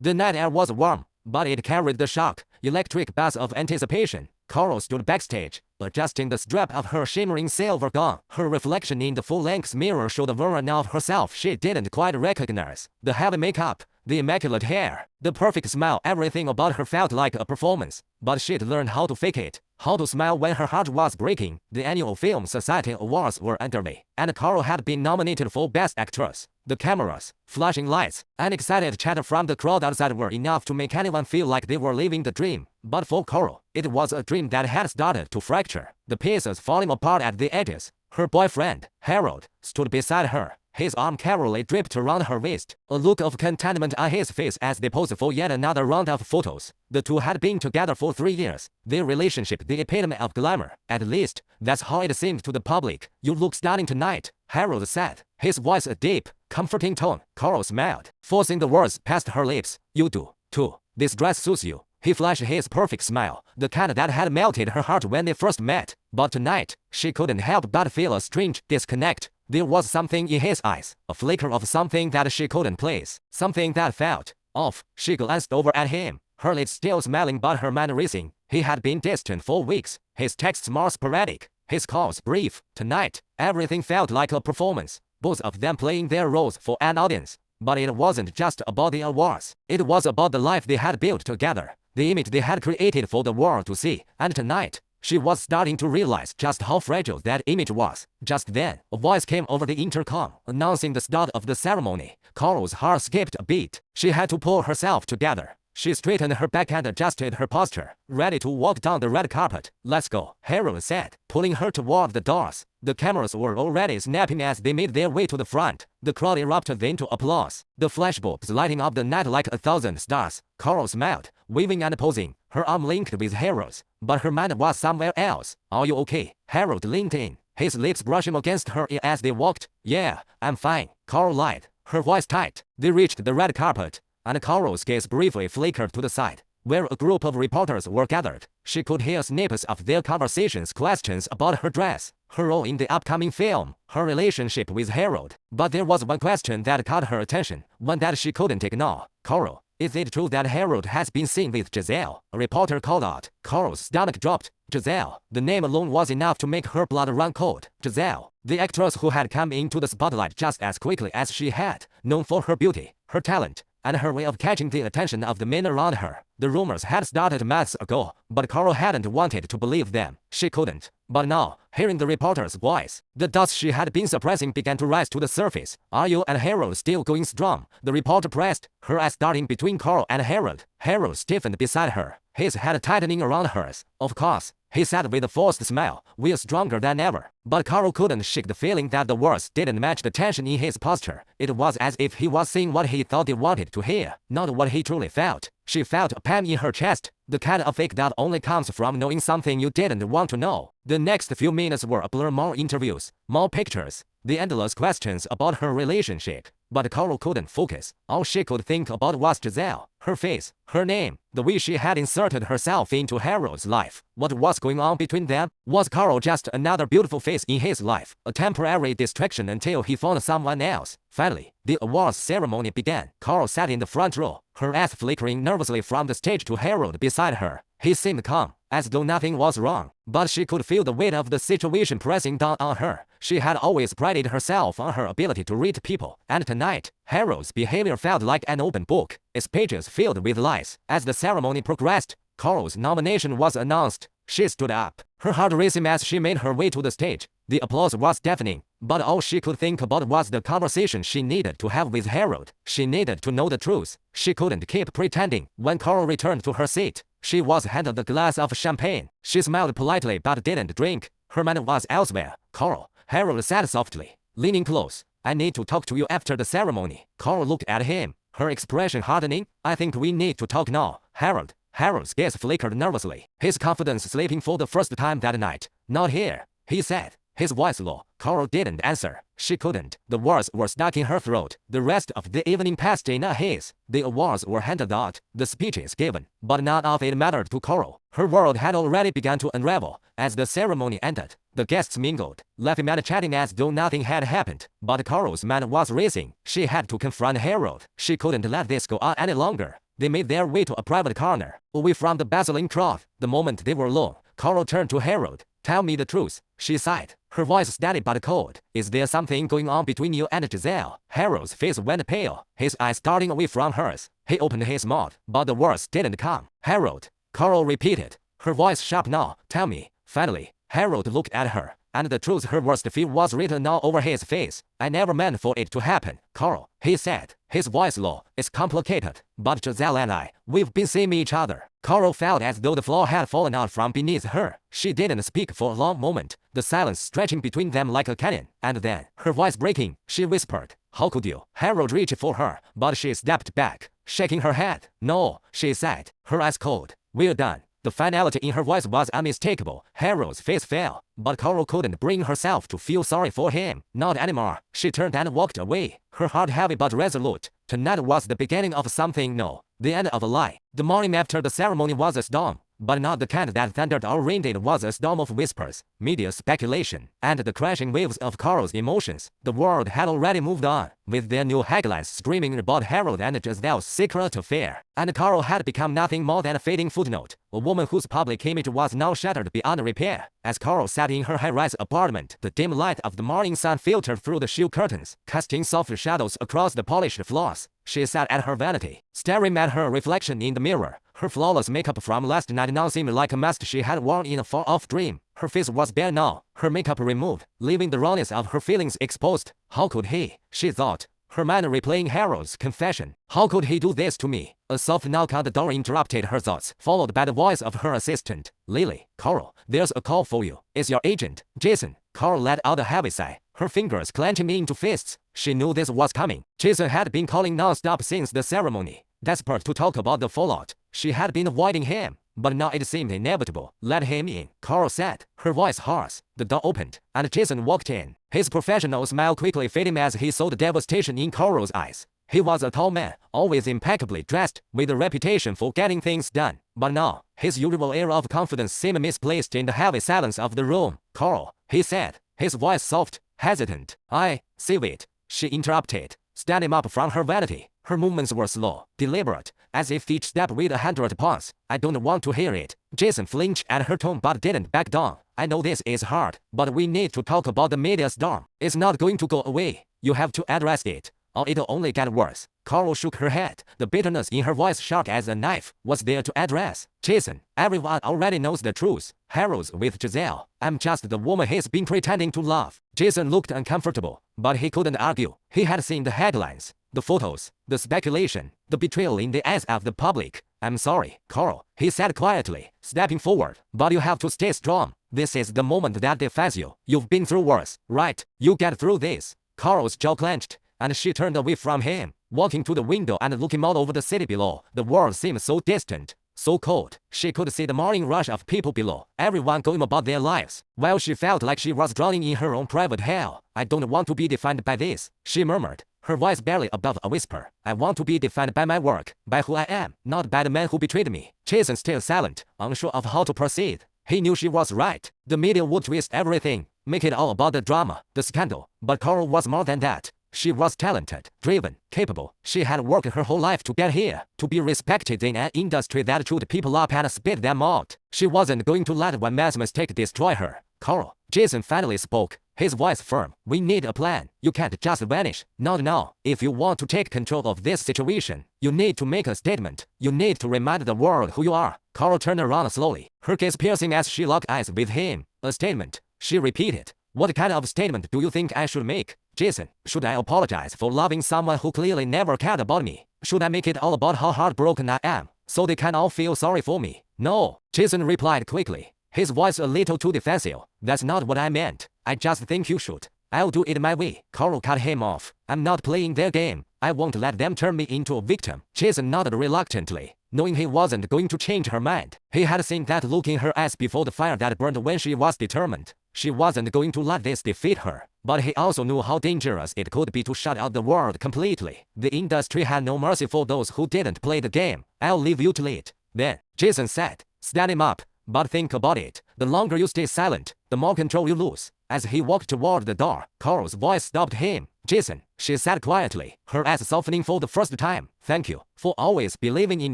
The night air was warm, but it carried the shock, electric buzz of anticipation. Coral stood backstage, adjusting the strap of her shimmering silver gown. Her reflection in the full-length mirror showed a version of herself she didn't quite recognize. The heavy makeup, the immaculate hair, the perfect smile, everything about her felt like a performance. But she'd learned how to fake it, how to smile when her heart was breaking. The annual Film Society Awards were underway, and Coral had been nominated for Best Actress. The cameras, flashing lights, and excited chatter from the crowd outside were enough to make anyone feel like they were living the dream. But for Coral, it was a dream that had started to fracture, the pieces falling apart at the edges. Her boyfriend, Harold, stood beside her, his arm carefully draped around her waist, a look of contentment on his face as they posed for yet another round of photos. The two had been together for 3 years, their relationship the epitome of glamour. At least, that's how it seemed to the public. "You look stunning tonight," Harold said, his voice a deep, comforting tone. Coral smiled, forcing the words past her lips. "You do, too. This dress suits you." He flashed his perfect smile, the kind that had melted her heart when they first met. But tonight, she couldn't help but feel a strange disconnect. There was something in his eyes, a flicker of something that she couldn't place, something that felt off. She glanced over at him, her lips still smiling but her mind racing. He had been distant for weeks, his texts more sporadic, his calls brief. Tonight, everything felt like a performance, both of them playing their roles for an audience. But it wasn't just about the awards, it was about the life they had built together, the image they had created for the world to see. And tonight, she was starting to realize just how fragile that image was. Just then, a voice came over the intercom, announcing the start of the ceremony. Coral's heart skipped a beat. She had to pull herself together. She straightened her back and adjusted her posture, ready to walk down the red carpet. "Let's go," Harold said, pulling her toward the doors. The cameras were already snapping as they made their way to the front. The crowd erupted into applause, the flashbulbs lighting up the night like 1,000 stars. Coral smiled, waving and posing, her arm linked with Harold's, but her mind was somewhere else. "Are you okay?" Harold leaned in, his lips brushing against her ear as they walked. "Yeah, I'm fine," Coral lied, her voice tight. They reached the red carpet, and Coral's gaze briefly flickered to the side, where a group of reporters were gathered. She could hear snippets of their conversations, questions about her dress, her role in the upcoming film, her relationship with Harold. But there was one question that caught her attention, one that she couldn't ignore. "Coral, is it true that Harold has been seen with Giselle?" a reporter called out. Coral's stomach dropped. Giselle. The name alone was enough to make her blood run cold. Giselle, the actress who had come into the spotlight just as quickly as she had, known for her beauty, her talent, and her way of catching the attention of the men around her. The rumors had started months ago, but Coral hadn't wanted to believe them. She couldn't. But now, hearing the reporter's voice, the doubts she had been suppressing began to rise to the surface. "Are you and Harold still going strong?" the reporter pressed, her eyes darting between Coral and Harold. Harold stiffened beside her, his head tightening around hers. "Of course," he said with a forced smile, "we're stronger than ever." But Coral couldn't shake the feeling that the words didn't match the tension in his posture. It was as if he was saying what he thought they wanted to hear, not what he truly felt. She felt a pain in her chest, the kind of ache that only comes from knowing something you didn't want to know. The next few minutes were a blur, more interviews, more pictures, the endless questions about her relationship. But Coral couldn't focus. All she could think about was Giselle, her face, her name, the way she had inserted herself into Harold's life. What was going on between them? Was Coral just another beautiful face in his life, a temporary distraction until he found someone else? Finally, the awards ceremony began. Coral sat in the front row, her eyes flickering nervously from the stage to Harold beside her. He seemed calm, as though nothing was wrong, but she could feel the weight of the situation pressing down on her. She had always prided herself on her ability to read people, and tonight, Harold's behavior felt like an open book, its pages filled with lies. As the ceremony progressed, Coral's nomination was announced. She stood up, her heart racing as she made her way to the stage. The applause was deafening, but all she could think about was the conversation she needed to have with Harold. She needed to know the truth. She couldn't keep pretending. When Coral returned to her seat, she was handed a glass of champagne. She smiled politely but didn't drink. Her mind was elsewhere. "Coral," Harold said softly, leaning close, "I need to talk to you after the ceremony." Coral looked at him, her expression hardening. "I think we need to talk now, Harold." Harold's gaze flickered nervously, his confidence slipping for the first time that night. "Not here," he said, his voice low. Coral didn't answer. She couldn't. The words were stuck in her throat. The rest of the evening passed in a haze. The awards were handed out, the speeches given, but none of it mattered to Coral. Her world had already begun to unravel. As the ceremony ended, the guests mingled, laughing and chatting as though nothing had happened. But Coral's mind was racing. She had to confront Harold. She couldn't let this go on any longer. They made their way to a private corner, away from the bustling crowd. The moment they were alone, Carol turned to Harold. "Tell me the truth," she sighed, her voice steady but cold. "Is there something going on between you and Giselle?" Harold's face went pale, his eyes starting away from hers. He opened his mouth, but the words didn't come. "Harold," Carol repeated, her voice sharp now. "Tell me." Finally, Harold looked at her, and the truth, her worst fear, was written now over his face. "I never meant for it to happen, Carl," he said, his voice low. "It's complicated, but Giselle and we've been seeing each other." Carl felt as though the floor had fallen out from beneath her. She didn't speak for a long moment, the silence stretching between them like a canyon. And then, her voice breaking, she whispered, "How could you?" Harold reached for her, but she stepped back, shaking her head. "No," she said, her eyes cold. "We're done." The finality in her voice was unmistakable. Harold's face fell, but Carol couldn't bring herself to feel sorry for him. Not anymore. She turned and walked away, her heart heavy but resolute. Tonight was the beginning of something new, the end of a lie. The morning after the ceremony was a storm, but not the kind that thundered or rained. It was a storm of whispers, media speculation, and the crashing waves of Carol's emotions. The world had already moved on, with their new headlines screaming about Harold and Giselle's secret affair. And Carol had become nothing more than a fading footnote, a woman whose public image was now shattered beyond repair. As Carol sat in her high-rise apartment, the dim light of the morning sun filtered through the shield curtains, casting soft shadows across the polished floors. She sat at her vanity, staring at her reflection in the mirror. Her flawless makeup from last night now seemed like a mask she had worn in a far-off dream. Her face was bare now, her makeup removed, leaving the rawness of her feelings exposed. How could he? She thought, her mind replaying Harold's confession. How could he do this to me? A soft knock on the door interrupted her thoughts, followed by the voice of her assistant. "Lily." "Carol, there's a call for you. It's your agent, Jason." Carol let out a heavy sigh, her fingers clenching into fists. She knew this was coming. Jason had been calling non-stop since the ceremony, desperate to talk about the fallout. She had been avoiding him, but now it seemed inevitable. "Let him in," Carol said, her voice hoarse. The door opened, and Jason walked in, his professional smile quickly fading as he saw the devastation in Carol's eyes. He was a tall man, always impeccably dressed, with a reputation for getting things done. But now, his usual air of confidence seemed misplaced in the heavy silence of the room. "Carl," he said, his voice soft, hesitant. "I see it," she interrupted, standing up from her vanity. Her movements were slow, deliberate, as if each step weighed 100 pounds. "I don't want to hear it." Jason flinched at her tone but didn't back down. "I know this is hard, but we need to talk about the media storm. It's not going to go away. You have to address it, or it'll only get worse." Carol shook her head, the bitterness in her voice sharp as a knife. "What's there to address, Jason? Everyone already knows the truth. Harold's with Giselle. I'm just the woman he's been pretending to love." Jason looked uncomfortable, but he couldn't argue. He had seen the headlines, the photos, the speculation, the betrayal in the eyes of the public. "I'm sorry, Carl," he said quietly, stepping forward, "but you have to stay strong. This is the moment that defines you. You've been through worse, right? You get through this." Carl's jaw clenched, and she turned away from him, walking to the window and looking out over the city below. The world seemed so distant, so cold. She could see the morning rush of people below, everyone going about their lives, while she felt like she was drowning in her own private hell. "I don't want to be defined by this," she murmured, her voice barely above a whisper. "I want to be defined by my work, by who I am, not by the man who betrayed me." Jason stayed silent, unsure of how to proceed. He knew she was right. The media would twist everything, make it all about the drama, the scandal. But Carol was more than that. She was talented, driven, capable. She had worked her whole life to get here, to be respected in an industry that chewed people up and spit them out. She wasn't going to let one mass mistake destroy her. "Carl," Jason finally spoke, his voice firm, "we need a plan. You can't just vanish. Not now. If you want to take control of this situation, you need to make a statement. You need to remind the world who you are." Carl turned around slowly, her gaze piercing as she locked eyes with him. "A statement," she repeated. "What kind of statement do you think I should make, Jason? Should I apologize for loving someone who clearly never cared about me? Should I make it all about how heartbroken I am, so they can all feel sorry for me?" "No," Jason replied quickly, his voice a little too defensive. "That's not what I meant. I just think you should. I'll do it my way." Carl cut him off. "I'm not playing their game. I won't let them turn me into a victim." Jason nodded reluctantly, knowing he wasn't going to change her mind. He had seen that look in her eyes before, the fire that burned when she was determined. She wasn't going to let this defeat her. But he also knew how dangerous it could be to shut out the world completely. The industry had no mercy for those who didn't play the game. "I'll leave you to lead, then," Jason said, standing up. "But think about it. The longer you stay silent, the more control you lose." As he walked toward the door, Carl's voice stopped him. Jason, she said quietly, her eyes softening for the first time. Thank you for always believing in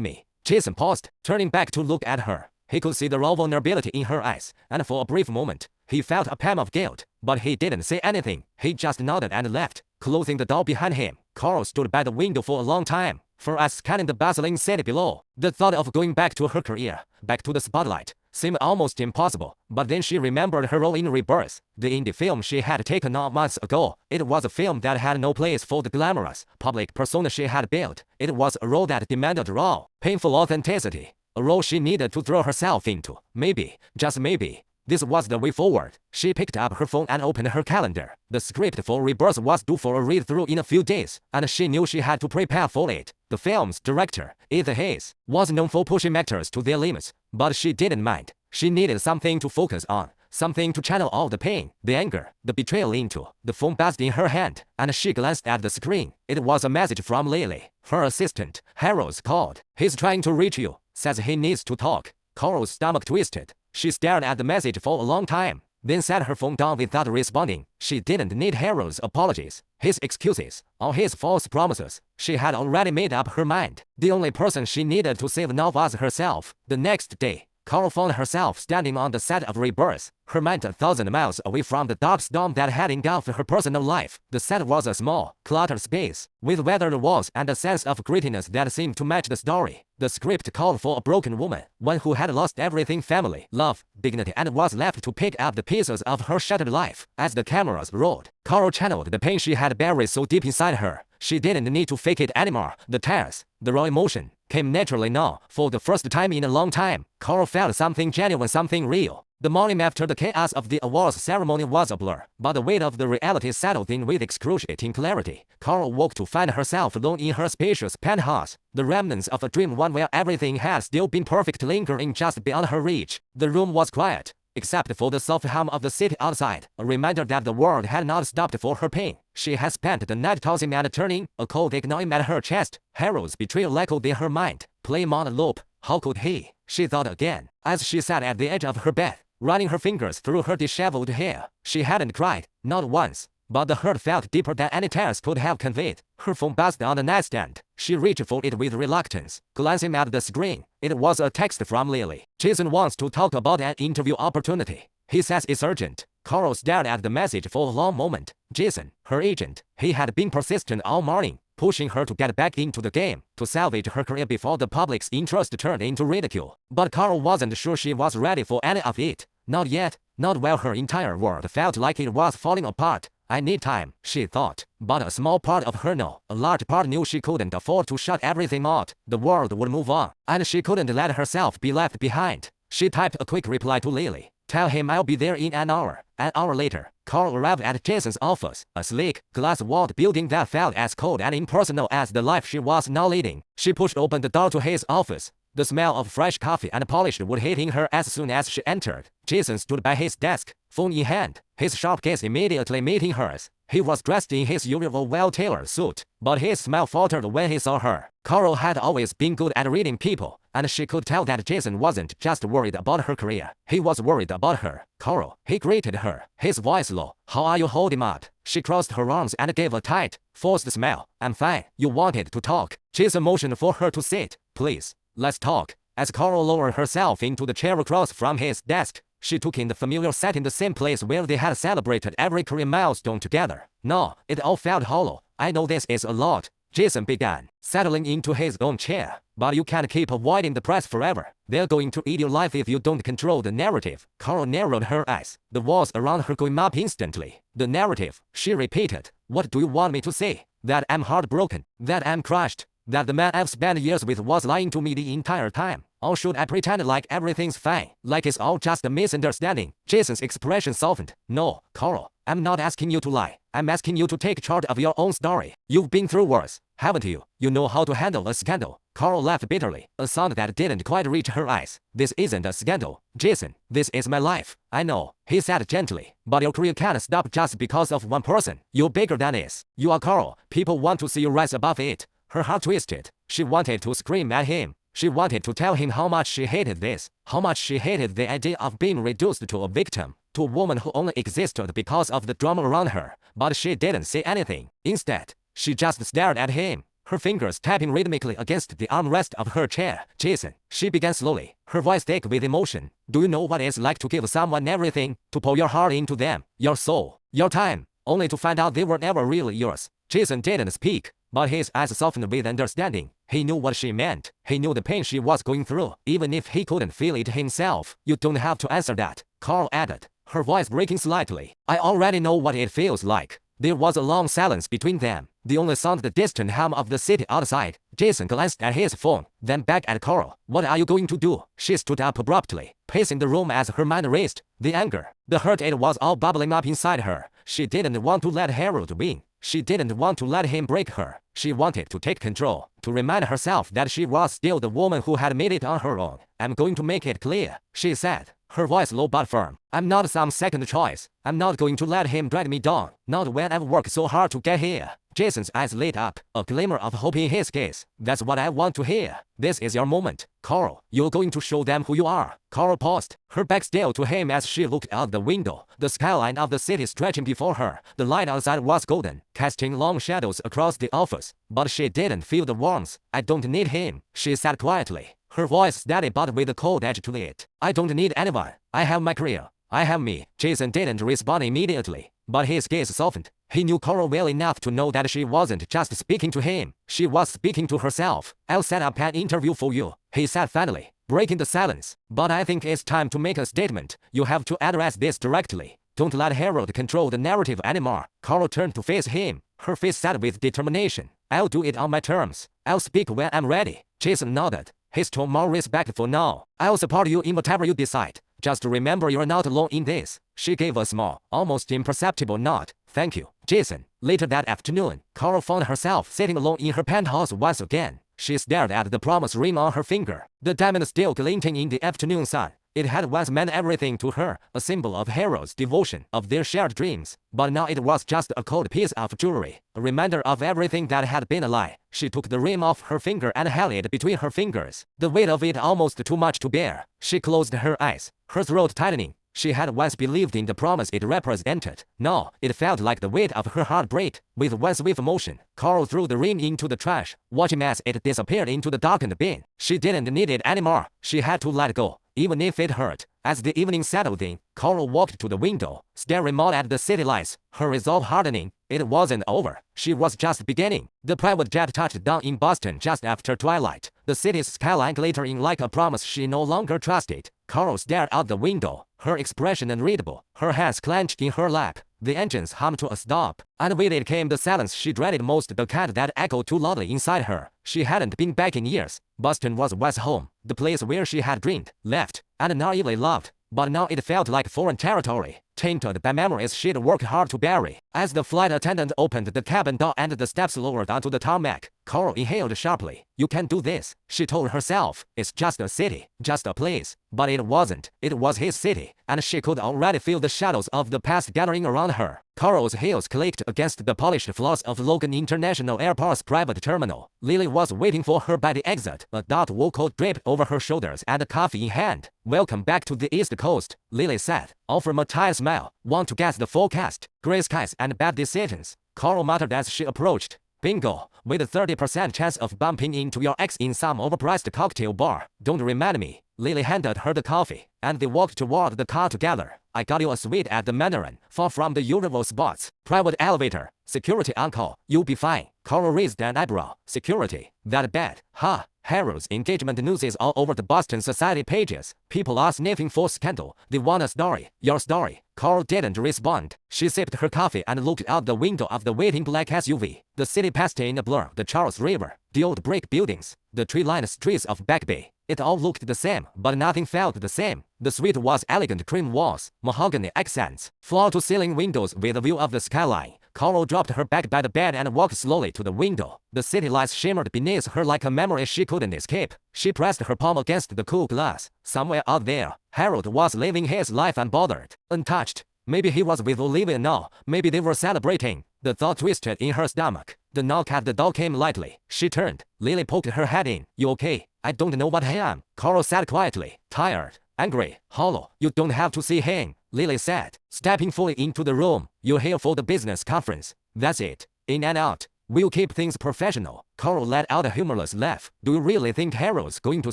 me. Jason paused, turning back to look at her. He could see the raw vulnerability in her eyes, and for a brief moment, he felt a pang of guilt. But he didn't say anything. He just nodded and left, closing the door behind him. Carl stood by the window for a long time, her eyes scanning the bustling city below. The thought of going back to her career, back to the spotlight, seemed almost impossible. But then she remembered her role in Rebirth, the indie film she had taken on months ago. It was a film that had no place for the glamorous, public persona she had built. It was a role that demanded raw, painful authenticity. A role she needed to throw herself into. Maybe, just maybe, this was the way forward. She picked up her phone and opened her calendar. The script for Rebirth was due for a read-through in a few days, and she knew she had to prepare for it. The film's director, Ethan Hayes, was known for pushing actors to their limits, but she didn't mind. She needed something to focus on, something to channel all the pain, the anger, the betrayal into. The phone buzzed in her hand, and she glanced at the screen. It was a message from Lily, her assistant. Harold called. He's trying to reach you. Says he needs to talk. Carol's stomach twisted. She stared at the message for a long time, then set her phone down without responding. She didn't need Harold's apologies, his excuses, or his false promises. She had already made up her mind. The only person she needed to save now was herself. The next day, Carol found herself standing on the set of Rebirth, her mind 1,000 miles away from the dark storm that had engulfed her personal life. The set was a small, cluttered space, with weathered walls and a sense of grittiness that seemed to match the story. The script called for a broken woman, one who had lost everything: family, love, dignity, and was left to pick up the pieces of her shattered life. As the cameras rolled, Carol channeled the pain she had buried so deep inside her. She didn't need to fake it anymore. The tears, the raw emotion, came naturally now. For the first time in a long time, Carol felt something genuine, something real. The morning after the chaos of the awards ceremony was a blur, but the weight of the reality settled in with excruciating clarity. Carol woke to find herself alone in her spacious penthouse, the remnants of a dream, one where everything had still been perfect, lingering just beyond her reach. The room was quiet, except for the soft hum of the city outside, a reminder that the world had not stopped for her pain. She had spent the night tossing and turning, a cold ache gnawing at her chest. Harold's betrayal echoed in her mind, playing on a loop. How could he? She thought again, as she sat at the edge of her bed, running her fingers through her disheveled hair. She hadn't cried, not once, but the hurt felt deeper than any tears could have conveyed. Her phone buzzed on the nightstand. She reached for it with reluctance, glancing at the screen. It was a text from Lily. Jason wants to talk about an interview opportunity. He says it's urgent. Carol stared at the message for a long moment. Jason, her agent. He had been persistent all morning, pushing her to get back into the game, to salvage her career before the public's interest turned into ridicule. But Carol wasn't sure she was ready for any of it. Not yet, not while her entire world felt like it was falling apart. I need time, she thought. But a small part of her knew, a large part knew she couldn't afford to shut everything out. The world would move on, and she couldn't let herself be left behind. She typed a quick reply to Lily. Tell him I'll be there in an hour. An hour later, Carl arrived at Jason's office, a sleek, glass-walled building that felt as cold and impersonal as the life she was now leading. She pushed open the door to his office. The smell of fresh coffee and polished wood hitting her as soon as she entered. Jason stood by his desk, phone in hand, his sharp gaze immediately meeting hers. He was dressed in his usual well-tailored suit, but his smile faltered when he saw her. Carol had always been good at reading people, and she could tell that Jason wasn't just worried about her career. He was worried about her. Carol, he greeted her, his voice low. How are you holding up? She crossed her arms and gave a tight, forced smile. I'm fine. You wanted to talk. Jason motioned for her to sit. Please, let's talk. As Carol lowered herself into the chair across from his desk, she took in the familiar setting, the same place where they had celebrated every career milestone together. No, it all felt hollow. I know this is a lot, Jason began, settling into his own chair. But you can't keep avoiding the press forever. They're going to eat your life if you don't control the narrative. Carol narrowed her eyes, the walls around her going up instantly. The narrative, she repeated. What do you want me to say? That I'm heartbroken, that I'm crushed, that the man I've spent years with was lying to me the entire time? Or should I pretend like everything's fine, like it's all just a misunderstanding? Jason's expression softened. No, Carol, I'm not asking you to lie. I'm asking you to take charge of your own story. You've been through worse, haven't you? You know how to handle a scandal. Carol laughed bitterly, a sound that didn't quite reach her eyes. This isn't a scandal, Jason. This is my life. I know, he said gently. But your career can't stop just because of one person. You're bigger than this. You are Carol. People want to see you rise above it. Her heart twisted. She wanted to scream at him. She wanted to tell him how much she hated this, how much she hated the idea of being reduced to a victim, to a woman who only existed because of the drama around her, but she didn't say anything. Instead, she just stared at him, her fingers tapping rhythmically against the armrest of her chair. Jason, she began slowly, her voice thick with emotion. Do you know what it's like to give someone everything, to pour your heart into them, your soul, your time, only to find out they were never really yours? Jason didn't speak, but his eyes softened with understanding. He knew what she meant. He knew the pain she was going through, even if he couldn't feel it himself. You don't have to answer that, Carl added, her voice breaking slightly. I already know what it feels like. There was a long silence between them. The only sound the distant hum of the city outside. Jason glanced at his phone, then back at Carl. What are you going to do? She stood up abruptly, pacing the room as her mind raced. The anger, the hurt, it was all bubbling up inside her. She didn't want to let Harold win. She didn't want to let him break her. She wanted to take control, to remind herself that she was still the woman who had made it on her own. I'm going to make it clear, she said, her voice low but firm. I'm not some second choice. I'm not going to let him drag me down, not when I've worked so hard to get here. Jason's eyes lit up, a glimmer of hope in his gaze. That's what I want to hear. This is your moment, Carl. You're going to show them who you are. Carl paused, her back still to him as she looked out the window, the skyline of the city stretching before her. The light outside was golden, casting long shadows across the office, but she didn't feel the warmth. I don't need him, she said quietly, her voice steady but with a cold edge to it. I don't need anyone. I have my career. I have me. Jason didn't respond immediately, but his gaze softened. He knew Carl well enough to know that she wasn't just speaking to him. She was speaking to herself. I'll set up an interview for you, he said finally, breaking the silence. But I think it's time to make a statement. You have to address this directly. Don't let Harold control the narrative anymore. Carl turned to face him, her face set with determination. I'll do it on my terms. I'll speak when I'm ready. Jason nodded, his tone more respectful now. I'll support you in whatever you decide. Just remember you're not alone in this. She gave a small, almost imperceptible nod. Thank you, Jason. Later that afternoon, Carl found herself sitting alone in her penthouse once again. She stared at the promise ring on her finger, the diamond still glinting in the afternoon sun. It had once meant everything to her, a symbol of Harold's devotion, of their shared dreams. But now it was just a cold piece of jewelry, a reminder of everything that had been a lie. She took the ring off her finger and held it between her fingers, the weight of it almost too much to bear. She closed her eyes, her throat tightening. She had once believed in the promise it represented. Now, it felt like the weight of her heartbreak. With one swift motion, Carl threw the ring into the trash, watching as it disappeared into the darkened bin. She didn't need it anymore. She had to let go, even if it hurt. As the evening settled in, Carl walked to the window, staring out at the city lights, her resolve hardening. It wasn't over. She was just beginning. The private jet touched down in Boston just after twilight, the city's skyline glittering like a promise she no longer trusted. Carl stared out the window, her expression unreadable, her hands clenched in her lap. The engines hummed to a stop, and with it came the silence she dreaded most, the kind that echoed too loudly inside her. She hadn't been back in years. Boston was Wes' home, the place where she had dreamed, left, and naively loved. But now it felt like foreign territory, tainted by memories she'd worked hard to bury. As the flight attendant opened the cabin door and the steps lowered onto the tarmac, Carl inhaled sharply. You can do this, she told herself. It's just a city, just a place. But it wasn't. It was his city, and she could already feel the shadows of the past gathering around her. Carl's heels clicked against the polished floors of Logan International Airport's private terminal. Lily was waiting for her by the exit, a dark wool coat draped over her shoulders and coffee in hand. Welcome back to the East Coast, Lily said, offering a tired smile. Want to guess the forecast? Gray skies and bad decisions, Carl muttered as she approached. Bingo, with a 30% chance of bumping into your ex in some overpriced cocktail bar. Don't remind me. Lily handed her the coffee, and they walked toward the car together. I got you a suite at the Mandarin, far from the usual spots. Private elevator, security on call. You'll be fine. Carl raised an eyebrow. Security? That bad? Huh? Harold's engagement news is all over the Boston Society pages. People are sniffing for scandal. They want a story. Your story. Carl didn't respond. She sipped her coffee and looked out the window of the waiting black SUV. The city passed in a blur. The Charles River, the old brick buildings, the tree-lined streets of Back Bay. It all looked the same, but nothing felt the same. The suite was elegant cream walls, mahogany accents, floor-to-ceiling windows with a view of the skyline. Carl dropped her back by the bed and walked slowly to the window. The city lights shimmered beneath her like a memory she couldn't escape. She pressed her palm against the cool glass. Somewhere out there, Harold was living his life unbothered, untouched. Maybe he was with Olivia now. Maybe they were celebrating. The thought twisted in her stomach. The knock at the door came lightly. She turned. Lily poked her head in. You okay? I don't know what I am. Carl said quietly. Tired, angry, hollow. You don't have to see him. Lily said, stepping fully into the room. You're here for the business conference. That's it. In and out. We'll keep things professional. Carl let out a humorless laugh. Do you really think Harold's going to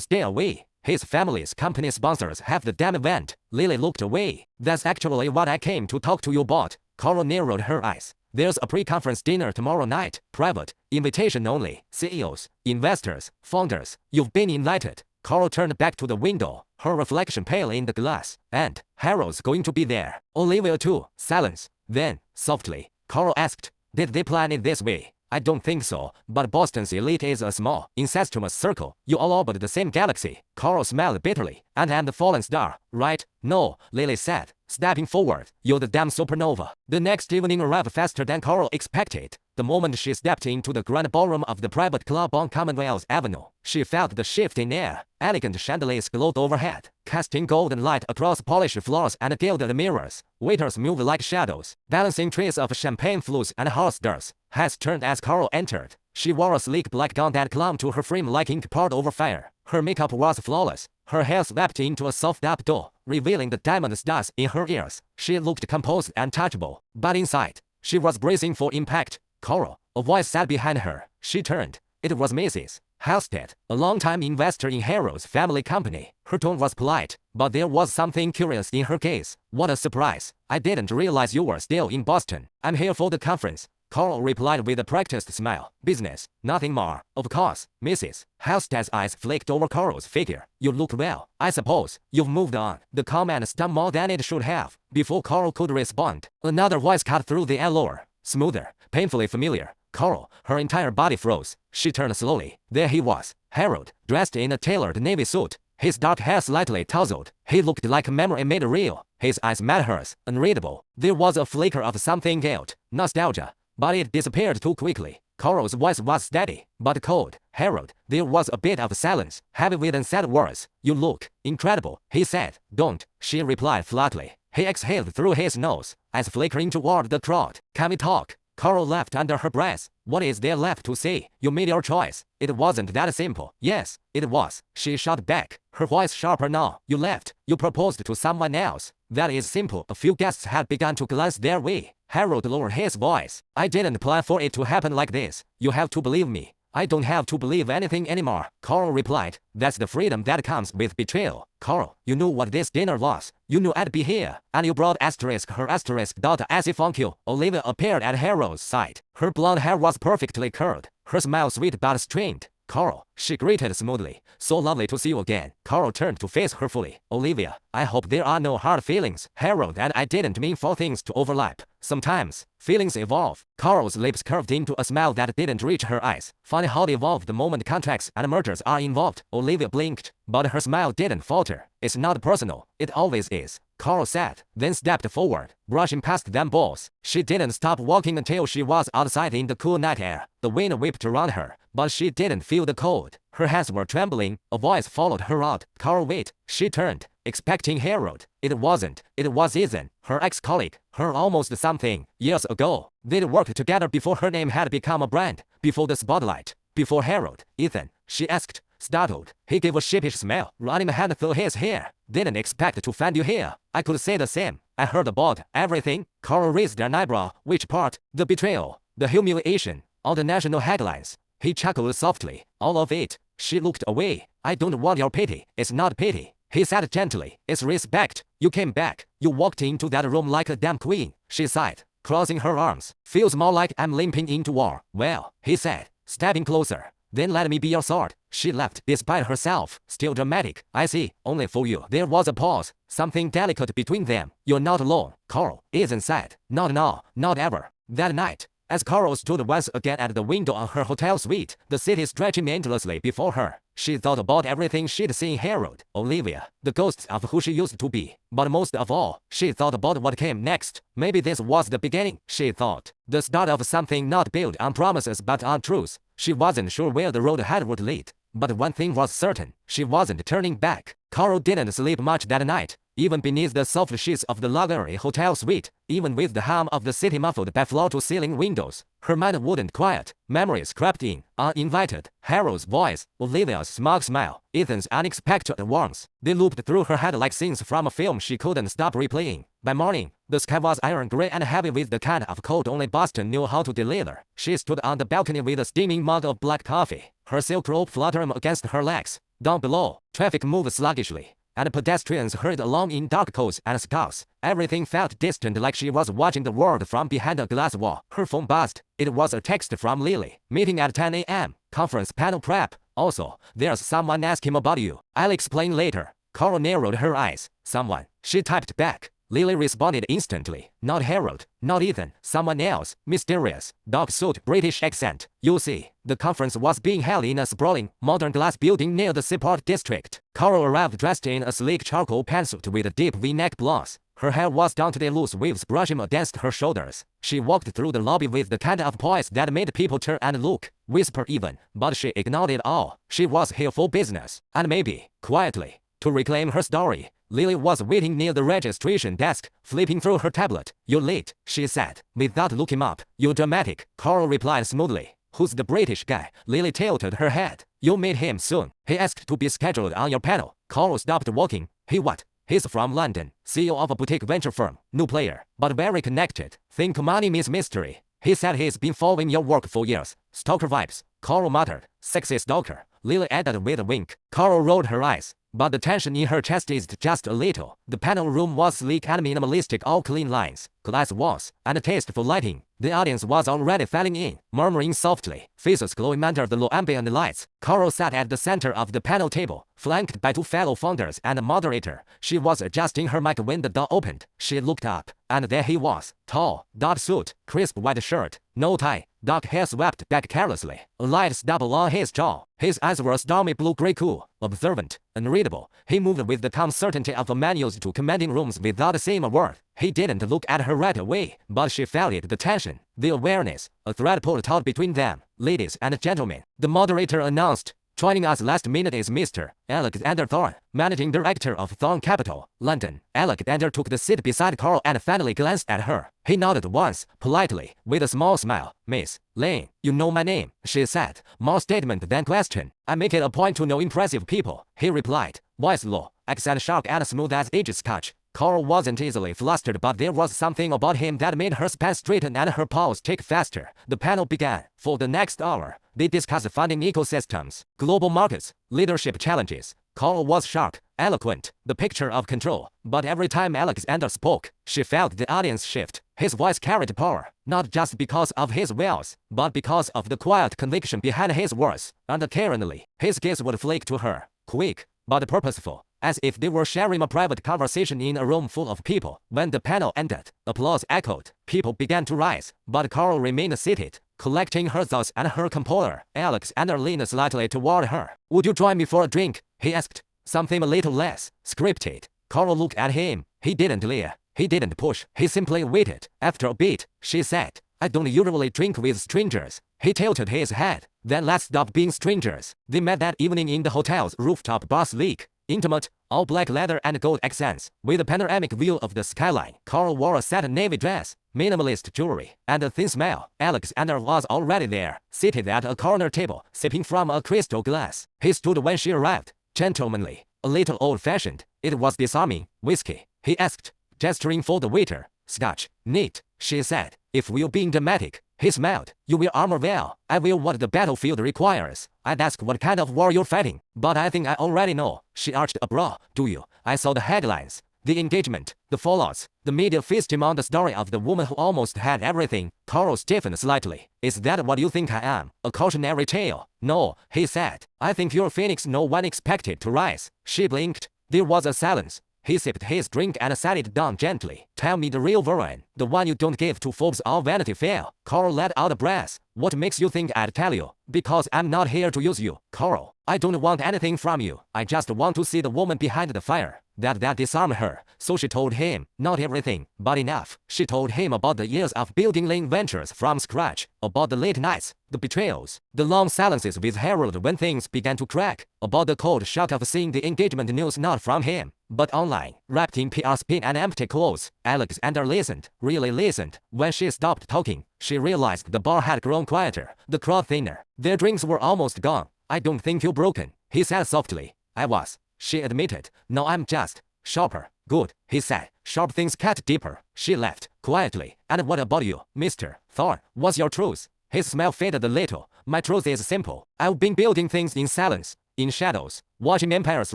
stay away? His family's company sponsors have the damn event. Lily looked away. That's actually what I came to talk to you about. Carl narrowed her eyes. There's a pre-conference dinner tomorrow night. Private. Invitation only. CEOs, investors, founders. You've been invited. Carl turned back to the window, her reflection pale in the glass. And Harold's going to be there. Olivia too. Silence. Then, softly, Carl asked, did they plan it this way? I don't think so, but Boston's elite is a small, incestuous circle. You all orbit the same galaxy. Carl smiled bitterly. And I'm the fallen star, right? No, Lily said, stepping forward. You're the damn supernova. The next evening arrived faster than Carl expected. The moment she stepped into the grand ballroom of the private club on Commonwealth Avenue, she felt the shift in air. Elegant chandeliers glowed overhead, casting golden light across polished floors and gilded mirrors. Waiters moved like shadows, balancing trays of champagne flutes and horse durs. Heads turned as Carl entered. She wore a sleek black gown that clung to her frame like ink poured over fire. Her makeup was flawless. Her hair swept into a soft updo, revealing the diamond stars in her ears. She looked composed and touchable, but inside, she was bracing for impact. Carl, a voice sat behind her. She turned. It was Mrs. Halstead, a longtime investor in Harold's family company. Her tone was polite, but there was something curious in her gaze. What a surprise. I didn't realize you were still in Boston. I'm here for the conference. Carl replied with a practiced smile. Business, nothing more. Of course. Mrs. Halstead's eyes flicked over Carl's figure. You look well. I suppose you've moved on. The comment stung more than it should have. Before Carl could respond, another voice cut through the allure. Smoother, painfully familiar. Carl, her entire body froze. She turned slowly. There he was, Harold, dressed in a tailored navy suit. His dark hair slightly tousled. He looked like a memory made real. His eyes met hers, unreadable. There was a flicker of something guilt, nostalgia, but it disappeared too quickly. Carl's voice was steady, but cold. Harold, there was a bit of silence, heavy with unsaid words. You look incredible, he said. Don't, she replied flatly. He exhaled through his nose, eyes flickering toward the crowd. Can we talk? Carl laughed under her breath. What is there left to say? You made your choice. It wasn't that simple. Yes, it was. She shot back, her voice sharper now. You left. You proposed to someone else. That is simple. A few guests had begun to glance their way. Harold lowered his voice. I didn't plan for it to happen like this. You have to believe me. I don't have to believe anything anymore, Carl replied. That's the freedom that comes with betrayal. Carl, you knew what this dinner was. You knew I'd be here. And you brought her asterisk daughter as if on cue. Olivia appeared at Harold's side. Her blonde hair was perfectly curled. Her smile sweet but strained. Carl, she greeted smoothly. So lovely to see you again. Carl turned to face her fully. Olivia, I hope there are no hard feelings. Harold and I didn't mean for things to overlap. Sometimes, feelings evolve. Carl's lips curved into a smile that didn't reach her eyes. Funny how they evolve the moment contracts and mergers are involved. Olivia blinked, but her smile didn't falter. It's not personal. It always is, Carl said, then stepped forward, brushing past them both. She didn't stop walking until she was outside in the cool night air. The wind whipped around her, but she didn't feel the cold. Her hands were trembling. A voice followed her out. Carl, wait. She turned, expecting Harold. It wasn't. It was Ethan, her ex-colleague, her almost something. Years ago, they'd worked together before her name had become a brand, before the spotlight, before Harold. Ethan, she asked, startled. He gave a sheepish smile, running a hand through his hair. Didn't expect to find you here. I could say the same. I heard about everything. Carl raised an eyebrow. Which part? The betrayal, the humiliation, all the national headlines. He chuckled softly. All of it. She looked away. I don't want your pity. It's not pity, he said gently. It's respect. You came back. You walked into that room like a damn queen. She sighed, crossing her arms. Feels more like I'm limping into war. Well, he said, stepping closer. Then let me be your sword. She laughed despite herself, still dramatic. I see, only for you. There was a pause, something delicate between them. You're not alone, Carl. Ethan said. Not now, not ever. That night, as Carl stood once again at the window of her hotel suite, the city stretching endlessly before her, she thought about everything she'd seen Harold, Olivia, the ghosts of who she used to be. But most of all, she thought about what came next. Maybe this was the beginning, she thought. The start of something not built on promises but on truth. She wasn't sure where the road ahead would lead. But one thing was certain, she wasn't turning back. Carl didn't sleep much that night, even beneath the soft sheets of the luxury hotel suite, even with the hum of the city muffled by floor-to-ceiling windows. Her mind wouldn't quiet. Memories crept in, uninvited. Harold's voice, Olivia's smug smile, Ethan's unexpected warmth. They looped through her head like scenes from a film she couldn't stop replaying. By morning, the sky was iron gray and heavy with the kind of cold only Boston knew how to deliver. She stood on the balcony with a steaming mug of black coffee, her silk robe fluttering against her legs. Down below, traffic moved sluggishly, and pedestrians hurried along in dark coats and scarves. Everything felt distant, like she was watching the world from behind a glass wall. Her phone buzzed. It was a text from Lily. Meeting at 10 a.m. Conference panel prep. Also, there's someone asking about you. I'll explain later. Carl narrowed her eyes. Someone. She typed back. Lily responded instantly. Not Harold, not Ethan, someone else. Mysterious, dark suit, British accent. You see, the conference was being held in a sprawling, modern glass building near the Seaport district. Carol arrived dressed in a sleek charcoal pantsuit with a deep V-neck blouse. Her hair was down to the loose waves brushing against her shoulders. She walked through the lobby with the kind of poise that made people turn and look, whisper even, but she ignored it all. She was here for business, and maybe, quietly, to reclaim her story. Lily was waiting near the registration desk, flipping through her tablet. You're late, she said, without looking up. You're dramatic, Carl replied smoothly. Who's the British guy? Lily tilted her head. You'll meet him soon. He asked to be scheduled on your panel. Carl stopped walking. He what? He's from London, CEO of a boutique venture firm. New player, but very connected. Think money means mystery. He said he's been following your work for years. Stalker vibes, Carl muttered. Sexy stalker, Lily added with a wink. Carl rolled her eyes, but the tension in her chest eased just a little. The panel room was sleek and minimalistic, all clean lines, glass walls, and tasteful lighting. The audience was already falling in, murmuring softly, faces glowing under the low ambient lights. Carol sat at the center of the panel table, flanked by two fellow founders and a moderator. She was adjusting her mic when the door opened. She looked up, and there he was, tall, dark suit, crisp white shirt, no tie, dark hair swept back carelessly, a light stubble on his jaw. His eyes were stormy blue-gray, cool, observant, unreadable. He moved with the calm certainty of a man used to commanding rooms without saying a word. He didn't look at her right away, but she felt it, the tension, the awareness, a thread pulled taut between them. Ladies and gentlemen, the moderator announced, joining us last minute is Mr. Alexander Thorne, Managing Director of Thorne Capital, London. Alexander took the seat beside Carl and finally glanced at her. He nodded once, politely, with a small smile. Miss Lane, you know my name, she said, more statement than question. I make it a point to know impressive people, he replied, voice low, accent sharp and smooth as aged scotch. Carl wasn't easily flustered, but there was something about him that made her span straighten and her pulse tick faster. The panel began. For the next hour, they discussed funding ecosystems, global markets, leadership challenges. Carl was sharp, eloquent, the picture of control. But every time Alexander spoke, she felt the audience shift. His voice carried power, not just because of his wealth, but because of the quiet conviction behind his words. Uncaringly, his gaze would flick to her, quick, but purposeful, as if they were sharing a private conversation in a room full of people. When the panel ended, applause echoed. People began to rise, but Carl remained seated, collecting her thoughts and her composure. Alexander leaned slightly toward her. Would you join me for a drink? He asked. Something a little less scripted. Carl looked at him. He didn't leer. He didn't push. He simply waited. After a bit, she said, I don't usually drink with strangers. He tilted his head. Then let's stop being strangers. They met that evening in the hotel's rooftop bar, sleek, intimate, all black leather and gold accents, with a panoramic view of the skyline. Carl wore a satin navy dress, minimalist jewelry, and a thin smile. Alexander was already there, seated at a corner table, sipping from a crystal glass. He stood when she arrived, gentlemanly, a little old-fashioned. It was disarming. Whiskey? He asked, gesturing for the waiter. Scotch. Neat, she said. If we're being dramatic, he smiled. You will armor well. I will what the battlefield requires. I'd ask what kind of war you're fighting, but I think I already know. She arched a brow. Do you? I saw the headlines, the engagement, the fallouts. The media feasted on the story of the woman who almost had everything. Carl stiffened slightly. Is that what you think I am? A cautionary tale? No, he said. I think you're a phoenix no one expected to rise. She blinked. There was a silence. He sipped his drink and set it down gently. Tell me the real version, the one you don't give to Forbes or Vanity Fair. Carl let out a breath. What makes you think I'd tell you? Because I'm not here to use you, Carl. I don't want anything from you. I just want to see the woman behind the fire. That disarmed her, so she told him, not everything, but enough. She told him about the years of building lane ventures from scratch, about the late nights, the betrayals, the long silences with Harold when things began to crack, about the cold shock of seeing the engagement news not from him, but online, wrapped in PR spin and empty clothes. Alexander listened, really listened. When she stopped talking, she realized the bar had grown quieter, the crowd thinner. Their drinks were almost gone. I don't think you're broken, he said softly. I was, she admitted. No, I'm just sharper. Good, he said. Sharp things cut deeper. She laughed quietly. And what about you, Mr. Thorne? What's your truth? His smile faded a little. My truth is simple. I've been building things in silence, in shadows, watching empires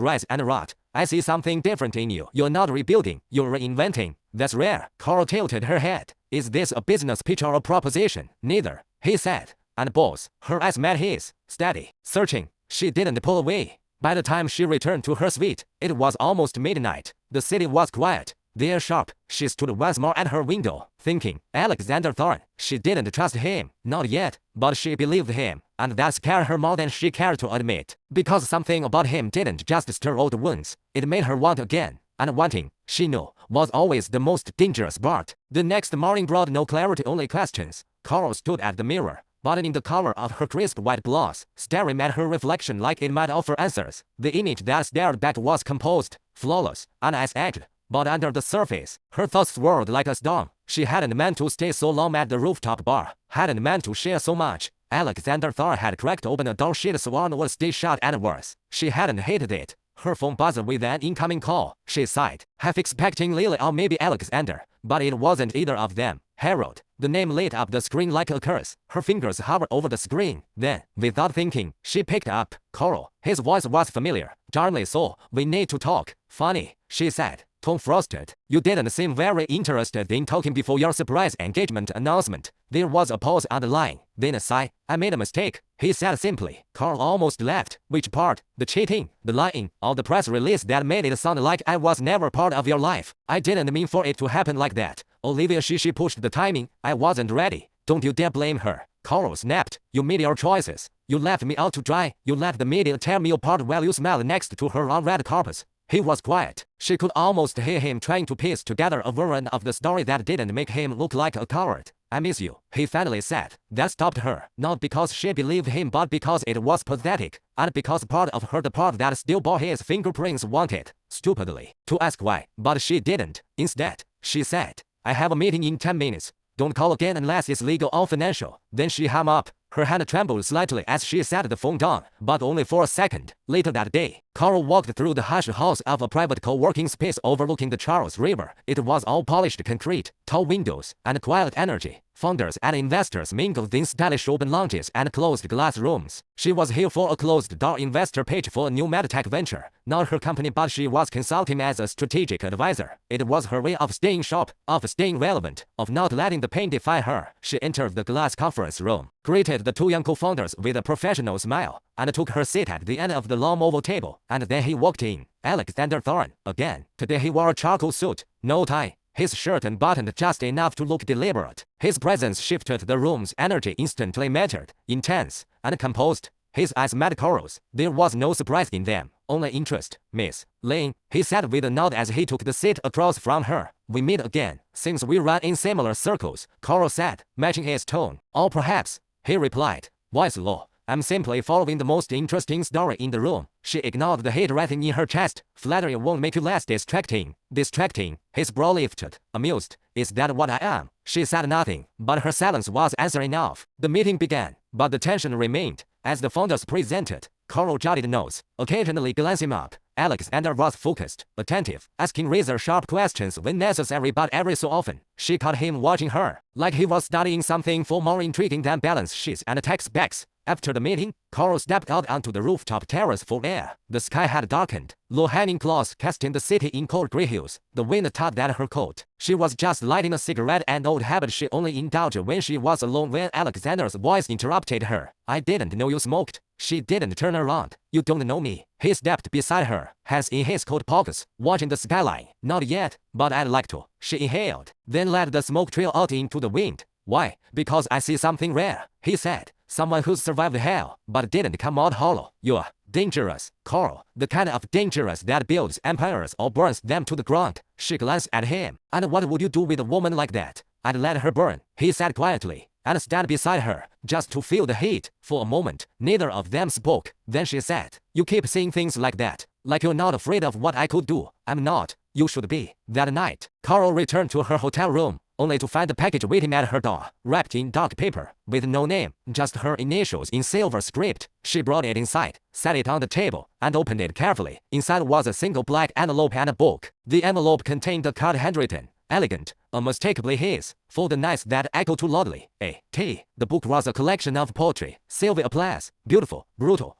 rise and rot. I see something different in you. You're not rebuilding, you're reinventing. That's rare. Carl tilted her head. Is this a business pitch or a proposition? Neither, he said. And both, her eyes met his, steady, searching. She didn't pull away. By the time she returned to her suite, it was almost midnight. The city was quiet. The air sharp. She stood once more at her window, thinking, Alexander Thorne. She didn't trust him, not yet, but she believed him, and that scared her more than she cared to admit. Because something about him didn't just stir old wounds, it made her want again. And wanting, she knew, was always the most dangerous part. The next morning brought no clarity, only questions. Carol stood at the mirror, buttoning the collar of her crisp white blouse, staring at her reflection like it might offer answers. The image that stared back was composed, flawless, unassaged. But under the surface, her thoughts swirled like a storm. She hadn't meant to stay so long at the rooftop bar, hadn't meant to share so much. Alexander Thorne had cracked open a door she'd sworn would stay shut, and worse, she hadn't hated it. Her phone buzzed with an incoming call. She sighed, half expecting Lily or maybe Alexander, but it wasn't either of them. Harold. The name lit up the screen like a curse. Her fingers hovered over the screen. Then, without thinking, she picked up. Coral. His voice was familiar. Darnley, so, we need to talk. Funny, she said, tone frosted. You didn't seem very interested in talking before your surprise engagement announcement. There was a pause on the line. Then a sigh. I made a mistake, he said simply. Carl almost laughed. Which part? The cheating, the lying, or the press release that made it sound like I was never part of your life? I didn't mean for it to happen like that. Olivia, she pushed the timing. I wasn't ready. Don't you dare blame her. Carl snapped. You made your choices. You left me out to dry. You let the media tear me apart while you smiled next to her on red carpets. He was quiet. She could almost hear him trying to piece together a version of the story that didn't make him look like a coward. I miss you, he finally said. That stopped her, not because she believed him but because it was pathetic, and because part of her, the part that still bore his fingerprints, wanted, stupidly, to ask why, but she didn't. Instead, she said, I have a meeting in 10 minutes. Don't call again unless it's legal or financial. Then she hung up. Her hand trembled slightly as she set the phone down, but only for a second. Later that day, Carl walked through the hush house of a private co-working space overlooking the Charles River. It was all polished concrete, tall windows, and quiet energy. Founders and investors mingled in stylish open lounges and closed glass rooms. She was here for a closed-door investor pitch for a new medtech venture. Not her company, but she was consulting as a strategic advisor. It was her way of staying sharp, of staying relevant, of not letting the pain define her. She entered the glass conference room, greeted the two young co-founders with a professional smile, and took her seat at the end of the long oval table. And then he walked in. Alexander Thorne, again. Today he wore a charcoal suit, no tie. His shirt unbuttoned just enough to look deliberate. His presence shifted the room's energy, instantly measured, intense, and composed. His eyes met Coral's. There was no surprise in them, only interest. Miss Lane, he said with a nod as he took the seat across from her. We meet again. Since we ran in similar circles, Coral said, matching his tone. Or perhaps, he replied, voice low. I'm simply following the most interesting story in the room. She ignored the hate writhing in her chest. Flattery won't make you less distracting. Distracting. His brow lifted, amused. Is that what I am? She said nothing, but her silence was answer enough. The meeting began, but the tension remained. As the founders presented, Coral jotted notes, occasionally glancing up. Alexander was focused, attentive, asking razor-sharp questions when necessary, but every so often, she caught him watching her, like he was studying something far more intriguing than balance sheets and text backs. After the meeting, Coral stepped out onto the rooftop terrace for air. The sky had darkened, low-hanging clouds casting the city in cold gray hues. The wind tugged at her coat. She was just lighting a cigarette, an old habit she only indulged when she was alone, when Alexander's voice interrupted her. I didn't know you smoked. She didn't turn around. You don't know me. He stepped beside her, hands in his coat pockets, watching the skyline. Not yet, but I'd like to. She inhaled, then let the smoke trail out into the wind. Why? Because I see something rare, he said. Someone who's survived hell, but didn't come out hollow. You're Dangerous, Carl. The kind of dangerous that builds empires or burns them to the ground. She glanced at him. And what would you do with a woman like that? I'd let her burn, he said quietly, and stand beside her, just to feel the heat. For a moment, neither of them spoke. Then she said, you keep saying things like that, like you're not afraid of what I could do. I'm not. You should be. That night, Carol returned to her hotel room, only to find the package waiting at her door, wrapped in dark paper, with no name, just her initials in silver script. She brought it inside, set it on the table, and opened it carefully. Inside was a single black envelope and a book. The envelope contained a card handwritten, elegant, unmistakably his, for the nights that echo too loudly. A.T. The book was a collection of poetry. Sylvia Plath, beautiful, brutal.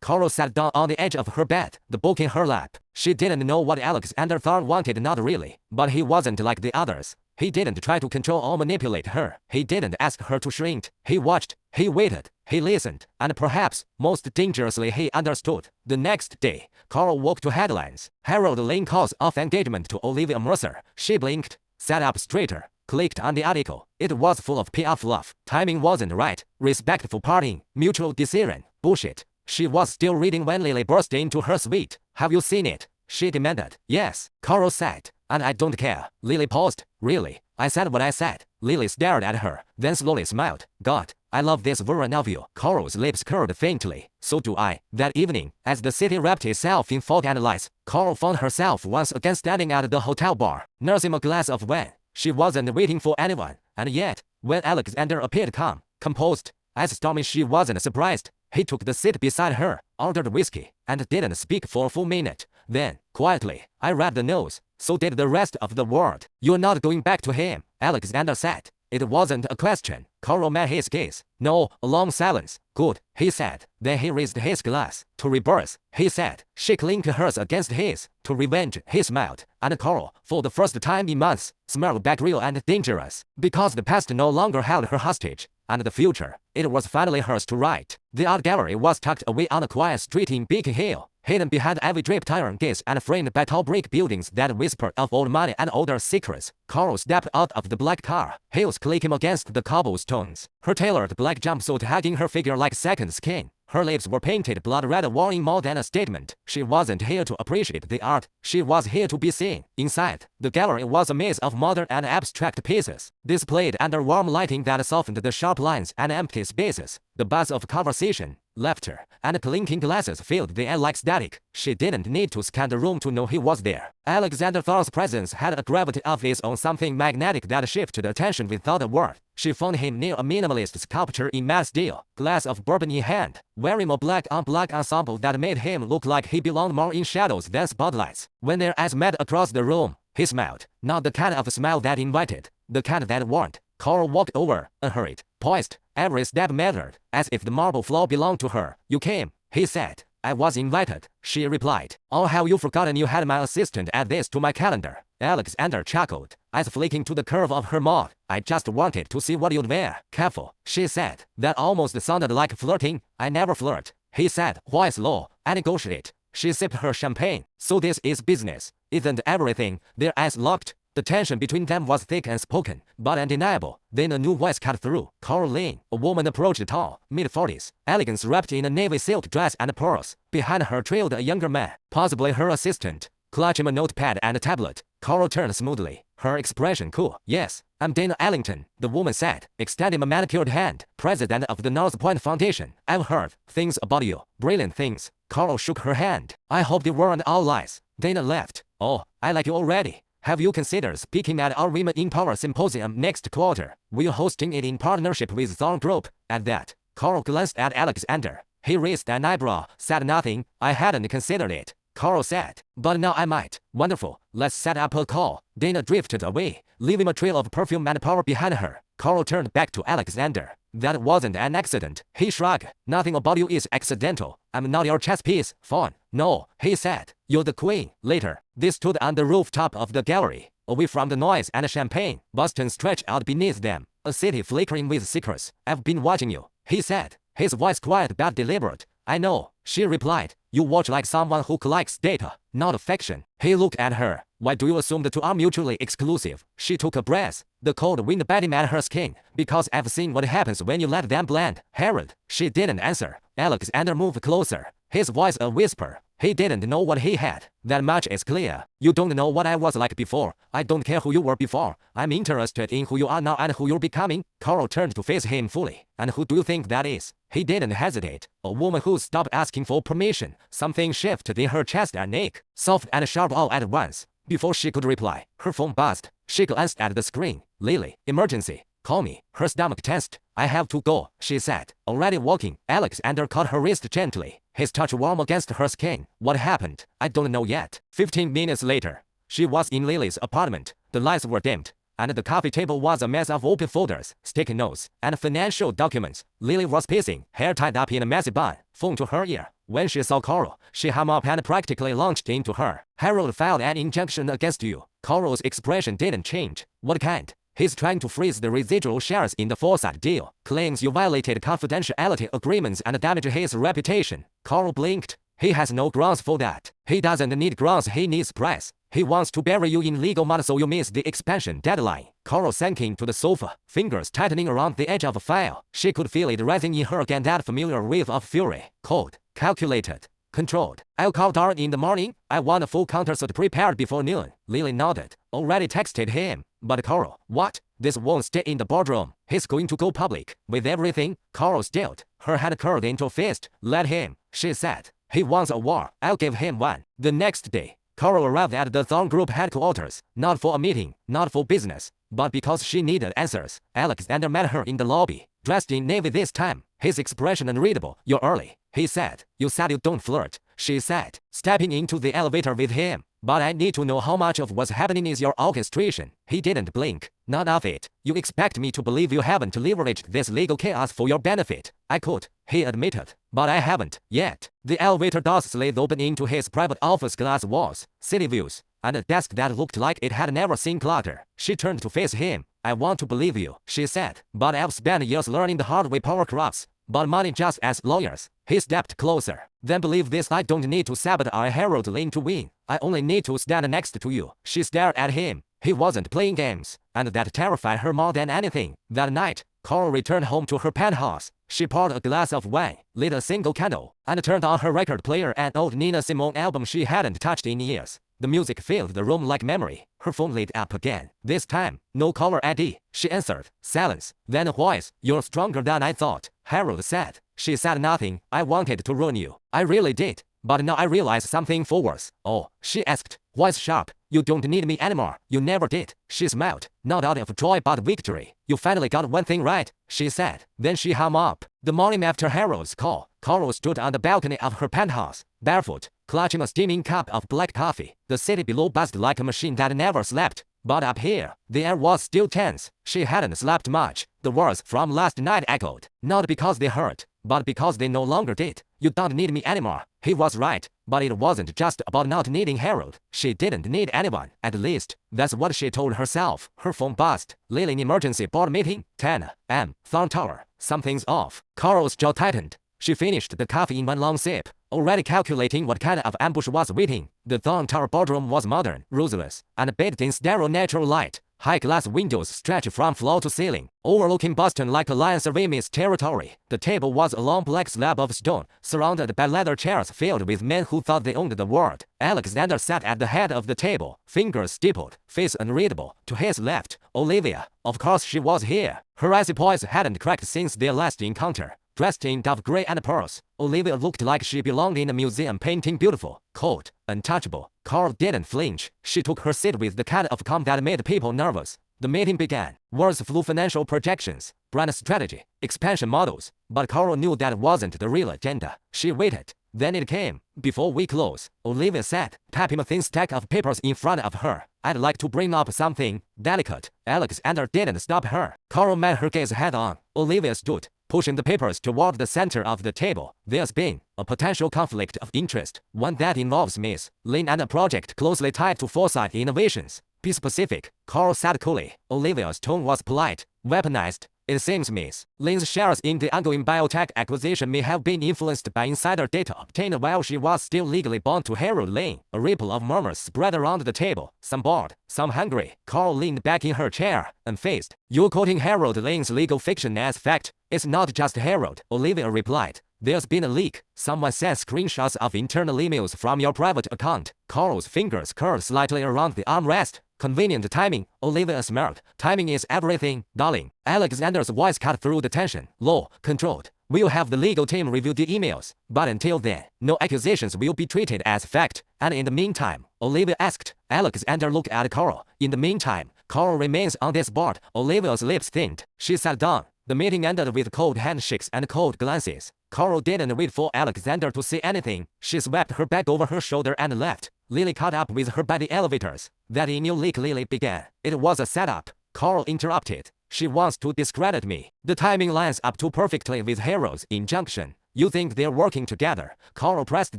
Carol sat down on the edge of her bed, the book in her lap. She didn't know what Alexander Thorne wanted, not really, but he wasn't like the others. He didn't try to control or manipulate her. He didn't ask her to shrink. He watched, he waited, he listened, and perhaps, most dangerously, he understood. The next day, Carl woke to headlines. Harold Lane calls off engagement to Olivia Mercer. She blinked, sat up straighter, clicked on the article. It was full of PR fluff. Timing wasn't right. Respectful parting, mutual decision. Bullshit. She was still reading when Lily burst into her suite. Have you seen it? She demanded. Yes, Carl said. And I don't care. Lily paused. Really? I said what I said. Lily stared at her, then slowly smiled. God, I love this version of you. Carl's lips curled faintly. So do I. That evening, as the city wrapped itself in fog and lights, Carl found herself once again standing at the hotel bar, nursing a glass of wine. She wasn't waiting for anyone, and yet, when Alexander appeared calm, composed, as stormy, she wasn't surprised. He took the seat beside her, ordered whiskey, and didn't speak for a full minute. Then, quietly, I read the news. So did the rest of the world. You're not going back to him, Alexander said. It wasn't a question. Carl met his gaze. No, a long silence. Good, he said. Then he raised his glass. To rebirth, he said. She clinked hers against his. To revenge, he smiled. And Carl, for the first time in months, smiled back real and dangerous. Because the past no longer held her hostage. And the future, it was finally hers to write. The art gallery was tucked away on a quiet street in Beacon Hill, hidden behind heavy draped iron gates and framed by tall brick buildings that whispered of old money and older secrets. Carol stepped out of the black car, heels clicking against the cobblestones, her tailored black jumpsuit hugging her figure like second skin. Her lips were painted blood red, warning more than a statement. She wasn't here to appreciate the art. She was here to be seen. Inside, the gallery was a maze of modern and abstract pieces, displayed under warm lighting that softened the sharp lines and empty spaces. The buzz of conversation, laughter, and clinking glasses filled the air like static. She didn't need to scan the room to know he was there. Alexander Thorne's presence had a gravity of its own, something magnetic that shifted attention without a word. She found him near a minimalist sculpture in matte steel, glass of bourbon in hand, wearing a black-on-black ensemble that made him look like he belonged more in shadows than spotlights. When their eyes met across the room, he smiled. Not the kind of smile that invited, the kind that warned. Carl walked over, unhurried, poised. Every step mattered, as if the marble floor belonged to her. You came, he said. I was invited, she replied. Or have you forgotten you had my assistant add this to my calendar? Alexander chuckled, eyes flicking to the curve of her mouth. I just wanted to see what you'd wear. Careful, she said. That almost sounded like flirting. I never flirt, he said, voice low. I negotiate. She sipped her champagne. So this is business, isn't everything? Their eyes locked. The tension between them was thick and spoken, but undeniable. Then a new voice cut through. Carol Lane, a woman approached, tall, mid-40s, elegance wrapped in a navy silk dress and pearls. Behind her trailed a younger man, possibly her assistant, clutching a notepad and a tablet. Carol turned smoothly, her expression cool. Yes, I'm Dana Ellington, the woman said, extending a manicured hand. President of the North Point Foundation. I've heard things about you. Brilliant things. Carol shook her hand. I hope they weren't all lies. Dana laughed. Oh, I like you already. Have you considered speaking at our Women in Power Symposium next quarter? We're hosting it in partnership with Thorne Group. At that, Carl glanced at Alexander. He raised an eyebrow, said nothing. I hadn't considered it, Carl said. But now I might. Wonderful. Let's set up a call. Dana drifted away, leaving a trail of perfume and power behind her. Carl turned back to Alexander. That wasn't an accident, he shrugged. Nothing about you is accidental. I'm not your chess piece, Fawn. No, he said. You're the queen. Later, they stood on the rooftop of the gallery, away from the noise and champagne. Boston stretched out beneath them, a city flickering with secrets. I've been watching you, he said, his voice quiet but deliberate. I know, she replied. You watch like someone who collects data, not affection. He looked at her. Why do you assume the two are mutually exclusive? She took a breath, the cold wind biting at her skin. Because I've seen what happens when you let them blend. Harold. She didn't answer. Alexander moved closer, his voice a whisper. He didn't know what he had. That much is clear. You don't know what I was like before. I don't care who you were before. I'm interested in who you are now and who you're becoming. Carol turned to face him fully. And who do you think that is? He didn't hesitate. A woman who stopped asking for permission. Something shifted in her chest and neck, soft and sharp all at once. Before she could reply, her phone buzzed. She glanced at the screen. Lily, emergency. Call me. Her stomach tensed. I have to go, she said. Already walking, Alexander caught her wrist gently, his touch warm against her skin. What happened? I don't know yet. 15 minutes later, she was in Lily's apartment. The lights were dimmed, and the coffee table was a mess of open folders, sticky notes, and financial documents. Lily was pacing, hair tied up in a messy bun, phone to her ear. When she saw Carol, she hung up and practically launched into her. Harold filed an injunction against you. Carol's expression didn't change. What kind? He's trying to freeze the residual shares in the Foresight deal. Claims you violated confidentiality agreements and damaged his reputation. Carl blinked. He has no grounds for that. He doesn't need grounds, he needs press. He wants to bury you in legal mud so you miss the expansion deadline. Carl sank into the sofa, fingers tightening around the edge of a file. She could feel it rising in her again, that familiar wave of fury. Cold, calculated, controlled. I'll call Darren in the morning. I want a full countersuit prepared before noon. Lily nodded. Already texted him. But Carl, what? This won't stay in the boardroom. He's going to go public with everything. Carl stilled. Her hand curled into a fist. Let him, she said. He wants a war. I'll give him one. The next day, Carol arrived at the Thorn Group headquarters, not for a meeting, not for business, but because she needed answers. Alexander met her in the lobby, dressed in navy this time, his expression unreadable. You're early, he said. You said you don't flirt, she said, stepping into the elevator with him. But I need to know how much of what's happening is your orchestration. He didn't blink. None of it. You expect me to believe you haven't leveraged this legal chaos for your benefit. I could, he admitted, but I haven't yet. The elevator doors slid open into his private office, glass walls, city views, and a desk that looked like it had never seen clutter. She turned to face him. I want to believe you, she said, but I've spent years learning the hard way power corrupts. But money just as lawyers. He stepped closer. Then believe this, I don't need to sabotage Harold Lane to win. I only need to stand next to you. She stared at him. He wasn't playing games, and that terrified her more than anything. That night, Carol returned home to her penthouse. She poured a glass of wine, lit a single candle, and turned on her record player, an old Nina Simone album she hadn't touched in years. The music filled the room like memory. Her phone lit up again. This time, no caller ID. She answered. Silence. Then a voice. You're stronger than I thought, Harold said. She said nothing. I wanted to ruin you. I really did. But now I realize something for worse. Oh, she asked. Voice sharp. You don't need me anymore. You never did. She smiled. Not out of joy but victory. You finally got one thing right, she said. Then she hung up. The morning after Harold's call, Carol stood on the balcony of her penthouse, barefoot, clutching a steaming cup of black coffee. The city below buzzed like a machine that never slept. But up here, the air was still tense. She hadn't slept much. The words from last night echoed. Not because they hurt, but because they no longer did. You don't need me anymore. He was right. But it wasn't just about not needing Harold. She didn't need anyone. At least, that's what she told herself. Her phone buzzed. Lily, emergency board meeting, 10 a.m. Thorn Tower. Something's off. Carol's jaw tightened. She finished the coffee in one long sip, already calculating what kind of ambush was waiting. The Thorn Tower boardroom was modern, ruthless, and bathed in sterile natural light. High glass windows stretched from floor to ceiling, overlooking Boston like a lion surveying its territory. The table was a long black slab of stone, surrounded by leather chairs filled with men who thought they owned the world. Alexander sat at the head of the table, fingers stippled, face unreadable. To his left, Olivia. Of course she was here. Her icy poise hadn't cracked since their last encounter. Dressed in dove gray and pearls, Olivia looked like she belonged in a museum painting, beautiful, cold, untouchable. Carl didn't flinch. She took her seat with the kind of calm that made people nervous. The meeting began. Words flew: financial projections, brand strategy, expansion models. But Carl knew that wasn't the real agenda. She waited. Then it came. Before we close, Olivia said, tapping a thin stack of papers in front of her, I'd like to bring up something delicate. Alexander didn't stop her. Carl met her gaze head on. Olivia stood, pushing the papers toward the center of the table. There's been a potential conflict of interest, one that involves Miss Lynn and a project closely tied to Foresight Innovations. Be specific, Carl said coolly. Olivia's tone was polite, weaponized. It seems Miss Lynn's shares in the ongoing biotech acquisition may have been influenced by insider data obtained while she was still legally bound to Harold Lane. A ripple of murmurs spread around the table, some bored, some hungry. Carl leaned back in her chair, unfazed. You're quoting Harold Lane's legal fiction as fact. It's not just Harold, Olivia replied. There's been a leak. Someone sent screenshots of internal emails from your private account. Carl's fingers curled slightly around the armrest. Convenient timing, Olivia smirked. Timing is everything, darling. Alexander's voice cut through the tension. Low, controlled. We'll have the legal team review the emails, but until then, no accusations will be treated as fact. And in the meantime, Olivia asked. Alexander looked at Carl. In the meantime, Carl remains on this board. Olivia's lips thinned. She sat down. The meeting ended with cold handshakes and cold glances. Carl didn't wait for Alexander to say anything. She swept her bag over her shoulder and left. Lily caught up with her by the elevators. That email leak Lily began. It was a setup. Carl interrupted. She wants to discredit me. The timing lines up too perfectly with Harold's injunction. You think they're working together? Carl pressed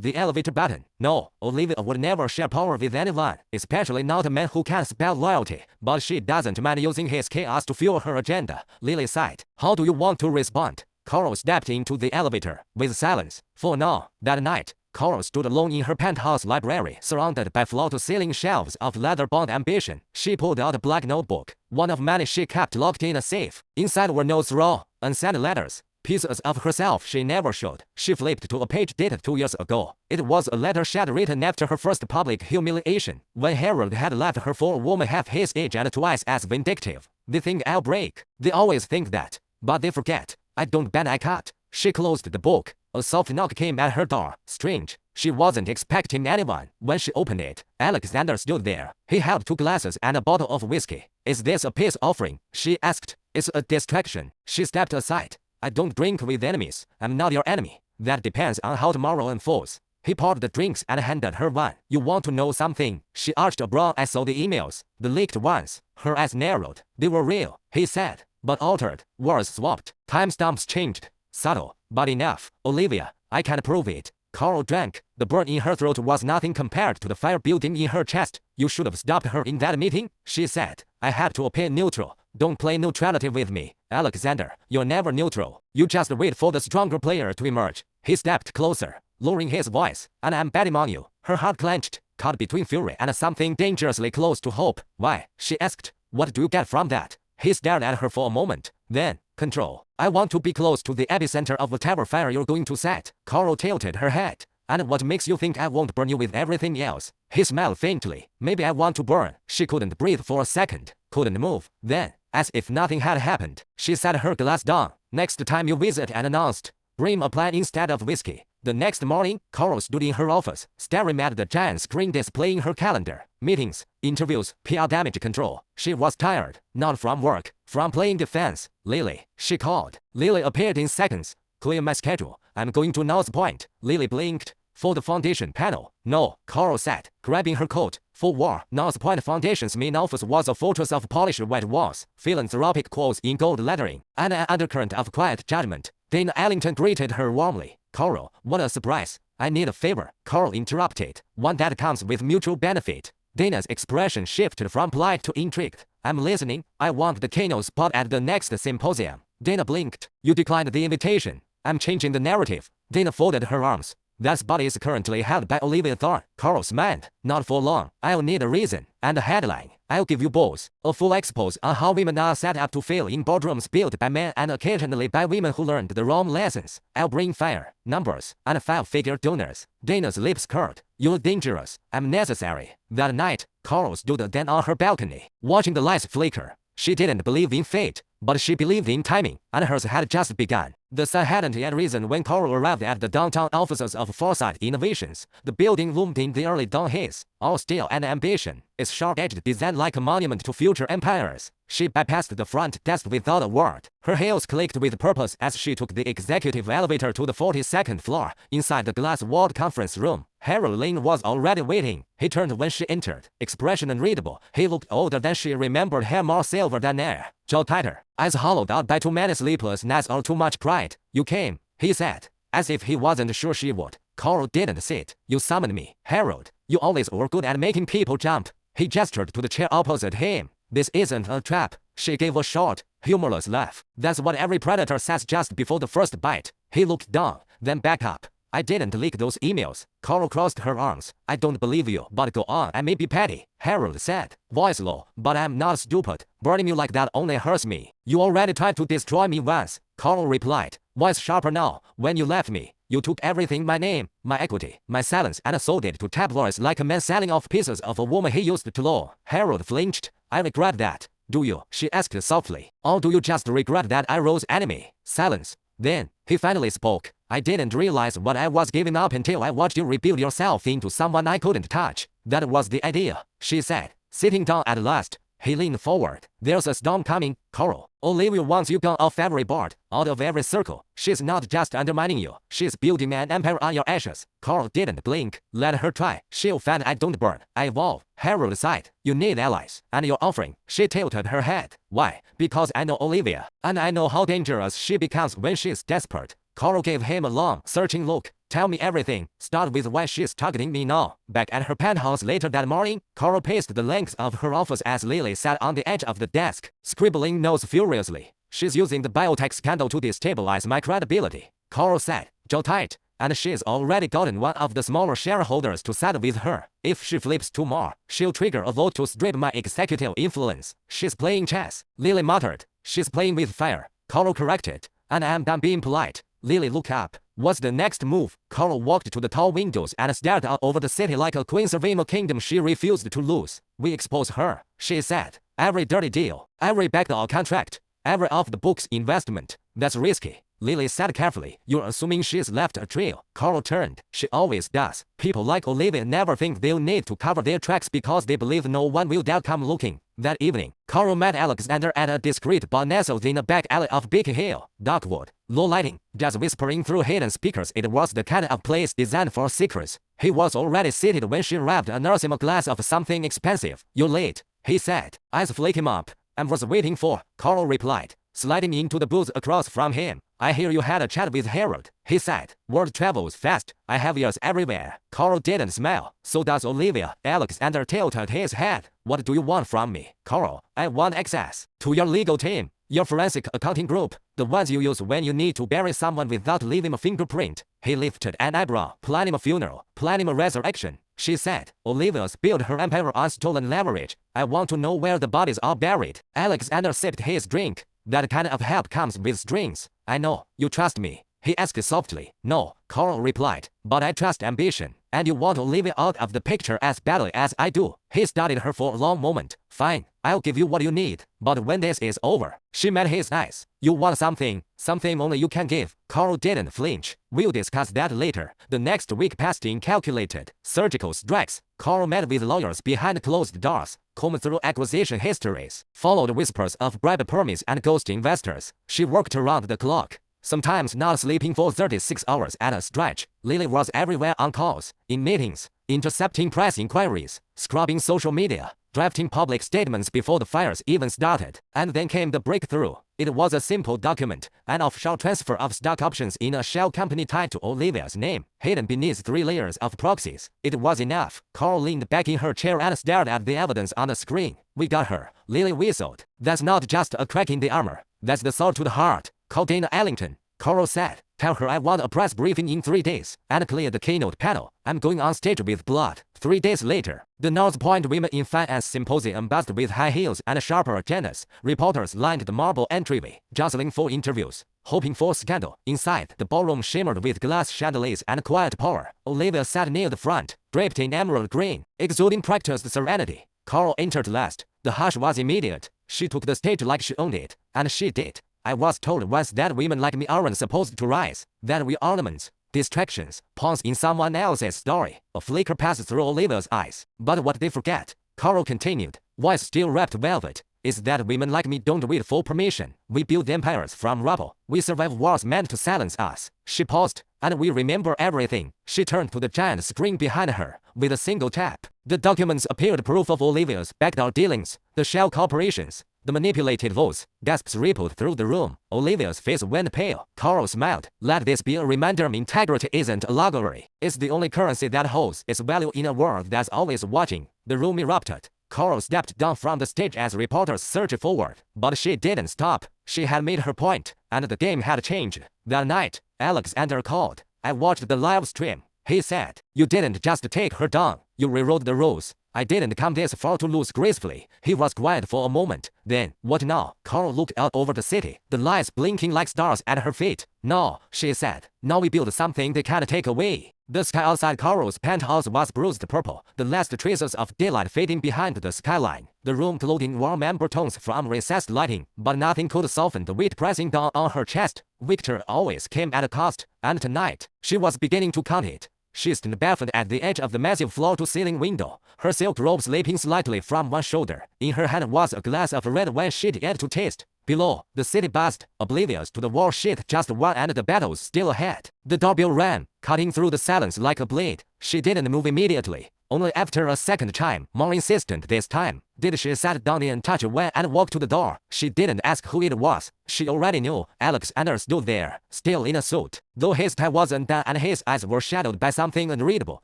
the elevator button. No, Olivia would never share power with anyone, especially not a man who can spell loyalty. But she doesn't mind using his chaos to fuel her agenda. Lily sighed. How do you want to respond? Carl stepped into the elevator. With silence. For now, that night, Carl stood alone in her penthouse library, surrounded by floor-to-ceiling shelves of leather-bound ambition. She pulled out a black notebook, one of many she kept locked in a safe. Inside were notes, raw, unsent letters, pieces of herself she never showed. She flipped to a page dated 2 years ago. It was a letter she had written after her first public humiliation, when Harold had left her for a woman half his age and twice as vindictive. They think I'll break. They always think that. But they forget. I don't bet I cut. She closed the book. A soft knock came at her door. Strange. She wasn't expecting anyone. When she opened it, Alexander stood there. He held 2 glasses and a bottle of whiskey. Is this a peace offering? She asked. It's a distraction. She stepped aside. I don't drink with enemies. I'm not your enemy. That depends on how tomorrow unfolds. He poured the drinks and handed her one. You want to know something? She arched a brow. I saw the emails. The leaked ones. Her eyes narrowed. They were real, he said, but altered. Words swapped. Timestamps changed. Subtle, but enough. Olivia, I can prove it. Carl drank. The burn in her throat was nothing compared to the fire building in her chest. You should have stopped her in that meeting, she said. I had to appear neutral. Don't play neutrality with me. Alexander, you're never neutral. You just wait for the stronger player to emerge. He stepped closer, lowering his voice. And I'm betting on you. Her heart clenched, caught between fury and something dangerously close to hope. Why? She asked. What do you get from that? He stared at her for a moment. Then, control. I want to be close to the epicenter of whatever fire you're going to set. Carl tilted her head. And what makes you think I won't burn you with everything else? He smiled faintly. Maybe I want to burn. She couldn't breathe for a second. Couldn't move. Then, as if nothing had happened, she set her glass down. Next time you visit, and announced. Bring a plan instead of whiskey. The next morning, Carol stood in her office, staring at the giant screen displaying her calendar. Meetings, interviews, PR damage control. She was tired, not from work, from playing defense. Lily, she called. Lily appeared in seconds. Clear my schedule. I'm going to North Point. Lily blinked. For the foundation panel. No, Carol said, grabbing her coat. For war, North Point Foundation's main office was a fortress of polished white walls, philanthropic quotes in gold lettering, and an undercurrent of quiet judgment. Dana Ellington greeted her warmly. Carol, what a surprise. I need a favor. Carol interrupted. One that comes with mutual benefit. Dana's expression shifted from polite to intrigued. I'm listening. I want the keynote spot at the next symposium. Dana blinked. You declined the invitation. I'm changing the narrative. Dana folded her arms. That spot is currently held by Olivia Thorne. Carl smiled. Not for long. I'll need a reason. And a headline. I'll give you both. A full expose on how women are set up to fail in boardrooms built by men and occasionally by women who learned the wrong lessons. I'll bring fire, numbers, and 5-figure donors. Dana's lips curled. You're dangerous. I'm necessary. That night, Carl stood then on her balcony, watching the lights flicker. She didn't believe in fate, but she believed in timing, and hers had just begun. The sun hadn't yet risen when Carl arrived at the downtown offices of Foresight Innovations. The building loomed in the early dawn haze, all steel and ambition, its sharp-edged design like a monument to future empires. She bypassed the front desk without a word. Her heels clicked with purpose as she took the executive elevator to the 42nd floor. Inside the glass-walled conference room, Harold Lane was already waiting. He turned when she entered, expression unreadable. He looked older than she remembered, hair more silver than air, jaw tighter, eyes hollowed out by too many sleepless nights or too much pride. You came, he said, as if he wasn't sure she would. Carl didn't sit. You summoned me, Harold. You always were good at making people jump. He gestured to the chair opposite him. This isn't a trap. She gave a short, humorless laugh. That's what every predator says just before the first bite. He looked down, then back up. I didn't leak those emails. Carol crossed her arms. I don't believe you, but go on. I may be petty, Harold said, voice low, but I'm not stupid. Burning you like that only hurts me. You already tried to destroy me once, Carol replied, voice sharper now. When you left me, You took everything, my name, my equity, my silence, and sold it to tabloids like a man selling off pieces of a woman he used to love. Harold flinched. I regret that. Do you? She asked softly. Or do you just regret that I rose enemy? Silence. Then, he finally spoke. I didn't realize what I was giving up until I watched you rebuild yourself into someone I couldn't touch. That was the idea, she said, sitting down at last. He leaned forward. There's a storm coming, Coral. Olivia wants you gone off every board, out of every circle. She's not just undermining you. She's building an empire on your ashes. Coral didn't blink. Let her try. She'll find I don't burn. I evolve. Harold sighed. You need allies. And you're offering. She tilted her head. Why? Because I know Olivia. And I know how dangerous she becomes when she's desperate. Coral gave him a long, searching look. Tell me everything. Start with why she's targeting me now. Back at her penthouse later that morning, Coral paced the length of her office as Lily sat on the edge of the desk, scribbling notes furiously. She's using the biotech scandal to destabilize my credibility, Coral said. Jaw tight. And she's already gotten one of the smaller shareholders to side with her. If she flips 2 more, she'll trigger a vote to strip my executive influence. She's playing chess, Lily muttered. She's playing with fire, Coral corrected. And I'm done being polite. Lily looked up. What's the next move? Coral walked to the tall windows and stared out over the city like a queen serving a kingdom she refused to lose. We expose her, she said. Every dirty deal, every backdoor contract, every off-the-books investment. That's risky, Lily said carefully. You're assuming she's left a trail. Coral turned. She always does. People like Olivia never think they'll need to cover their tracks because they believe no one will dare come looking. That evening, Coral met Alexander at a discreet bar nestled in a back alley of Beacon Hill. Dark wood, low lighting, just whispering through hidden speakers. It was the kind of place designed for secrets. He was already seated when she wrapped a nurse him a glass of something expensive. You're late, he said, eyes flicking up. I was waiting for, Coral replied, sliding into the booth across from him. I hear you had a chat with Harold, he said. Word travels fast. I have ears everywhere. Coral didn't smile. So does Olivia. Alexander tilted his head. What do you want from me, Coral? I want access to your legal team, your forensic accounting group, the ones you use when you need to bury someone without leaving a fingerprint. He lifted an eyebrow. Planning a funeral, planning a resurrection, she said. Olivia's built her empire on stolen leverage. I want to know where the bodies are buried. Alexander sipped his drink. That kind of help comes with strings. I know. You trust me? He asked softly. No, Coral replied. But I trust ambition. And you want Olivia out of the picture as badly as I do. He studied her for a long moment. Fine, I'll give you what you need. But when this is over, she met his eyes. You want something only you can give. Coral didn't flinch. We'll discuss that later. The next week passed in calculated, surgical strikes. Coral met with lawyers behind closed doors, combed through acquisition histories, followed whispers of bribe permits and ghost investors. She worked around the clock, sometimes not sleeping for 36 hours at a stretch. Lily was everywhere on calls, in meetings, intercepting press inquiries, scrubbing social media, drafting public statements before the fires even started. And then came the breakthrough. It was a simple document, an offshore transfer of stock options in a shell company tied to Olivia's name, hidden beneath 3 layers of proxies. It was enough. Coral leaned back in her chair and stared at the evidence on the screen. We got her, Lily whistled. That's not just a crack in the armor. That's the sword to the heart. Call Dana Ellington, Coral said. Tell her I want a press briefing in 3 days, and clear the keynote panel. I'm going on stage with blood. 3 days later, the North Point Women in Finance Symposium buzzed with high heels and sharper agendas. Reporters lined the marble entryway, jostling for interviews, hoping for scandal. Inside, the ballroom shimmered with glass chandeliers and quiet power. Olivia sat near the front, draped in emerald green, exuding practiced serenity. Coral entered last. The hush was immediate. She took the stage like she owned it, and she did. I was told once that women like me aren't supposed to rise, that we're ornaments, distractions, pawns in someone else's story. A flicker passed through Olivia's eyes. But what they forget, Coral continued, voice still wrapped velvet, is that women like me don't wait for permission. We build empires from rubble. We survive wars meant to silence us. She paused, and we remember everything. She turned to the giant screen behind her. With a single tap, the documents appeared, proof of Olivia's backdoor dealings, the shell corporations, the manipulated votes. Gasps rippled through the room. Olivia's face went pale. Coral smiled. Let this be a reminder: integrity isn't a luxury. It's the only currency that holds its value in a world that's always watching. The room erupted. Coral stepped down from the stage as reporters surged forward. But she didn't stop. She had made her point, and the game had changed. That night, Alexander called. I watched the live stream, he said. You didn't just take her down. You rewrote the rules. I didn't come this far to lose gracefully. He was quiet for a moment. Then, what now? Carol looked out over the city, the lights blinking like stars at her feet. No, she said. Now we build something they can't take away. The sky outside Carol's penthouse was bruised purple, the last traces of daylight fading behind the skyline. The room glowed in warm amber tones from recessed lighting, but nothing could soften the weight pressing down on her chest. Victor always came at a cost, and tonight, she was beginning to count it. She stood barefoot at the edge of the massive floor-to-ceiling window, her silk robe slipping slightly from one shoulder. In her hand was a glass of red wine she'd yet to taste. Below, the city buzzed, oblivious to the war sheet just won and the battles still ahead. The doorbell rang, cutting through the silence like a blade. She didn't move immediately. Only after a second chime, more insistent this time, did she sit down and touch a wine and walk to the door. She didn't ask who it was. She already knew. Alexander stood there, still in a suit, though his tie wasn't done and his eyes were shadowed by something unreadable.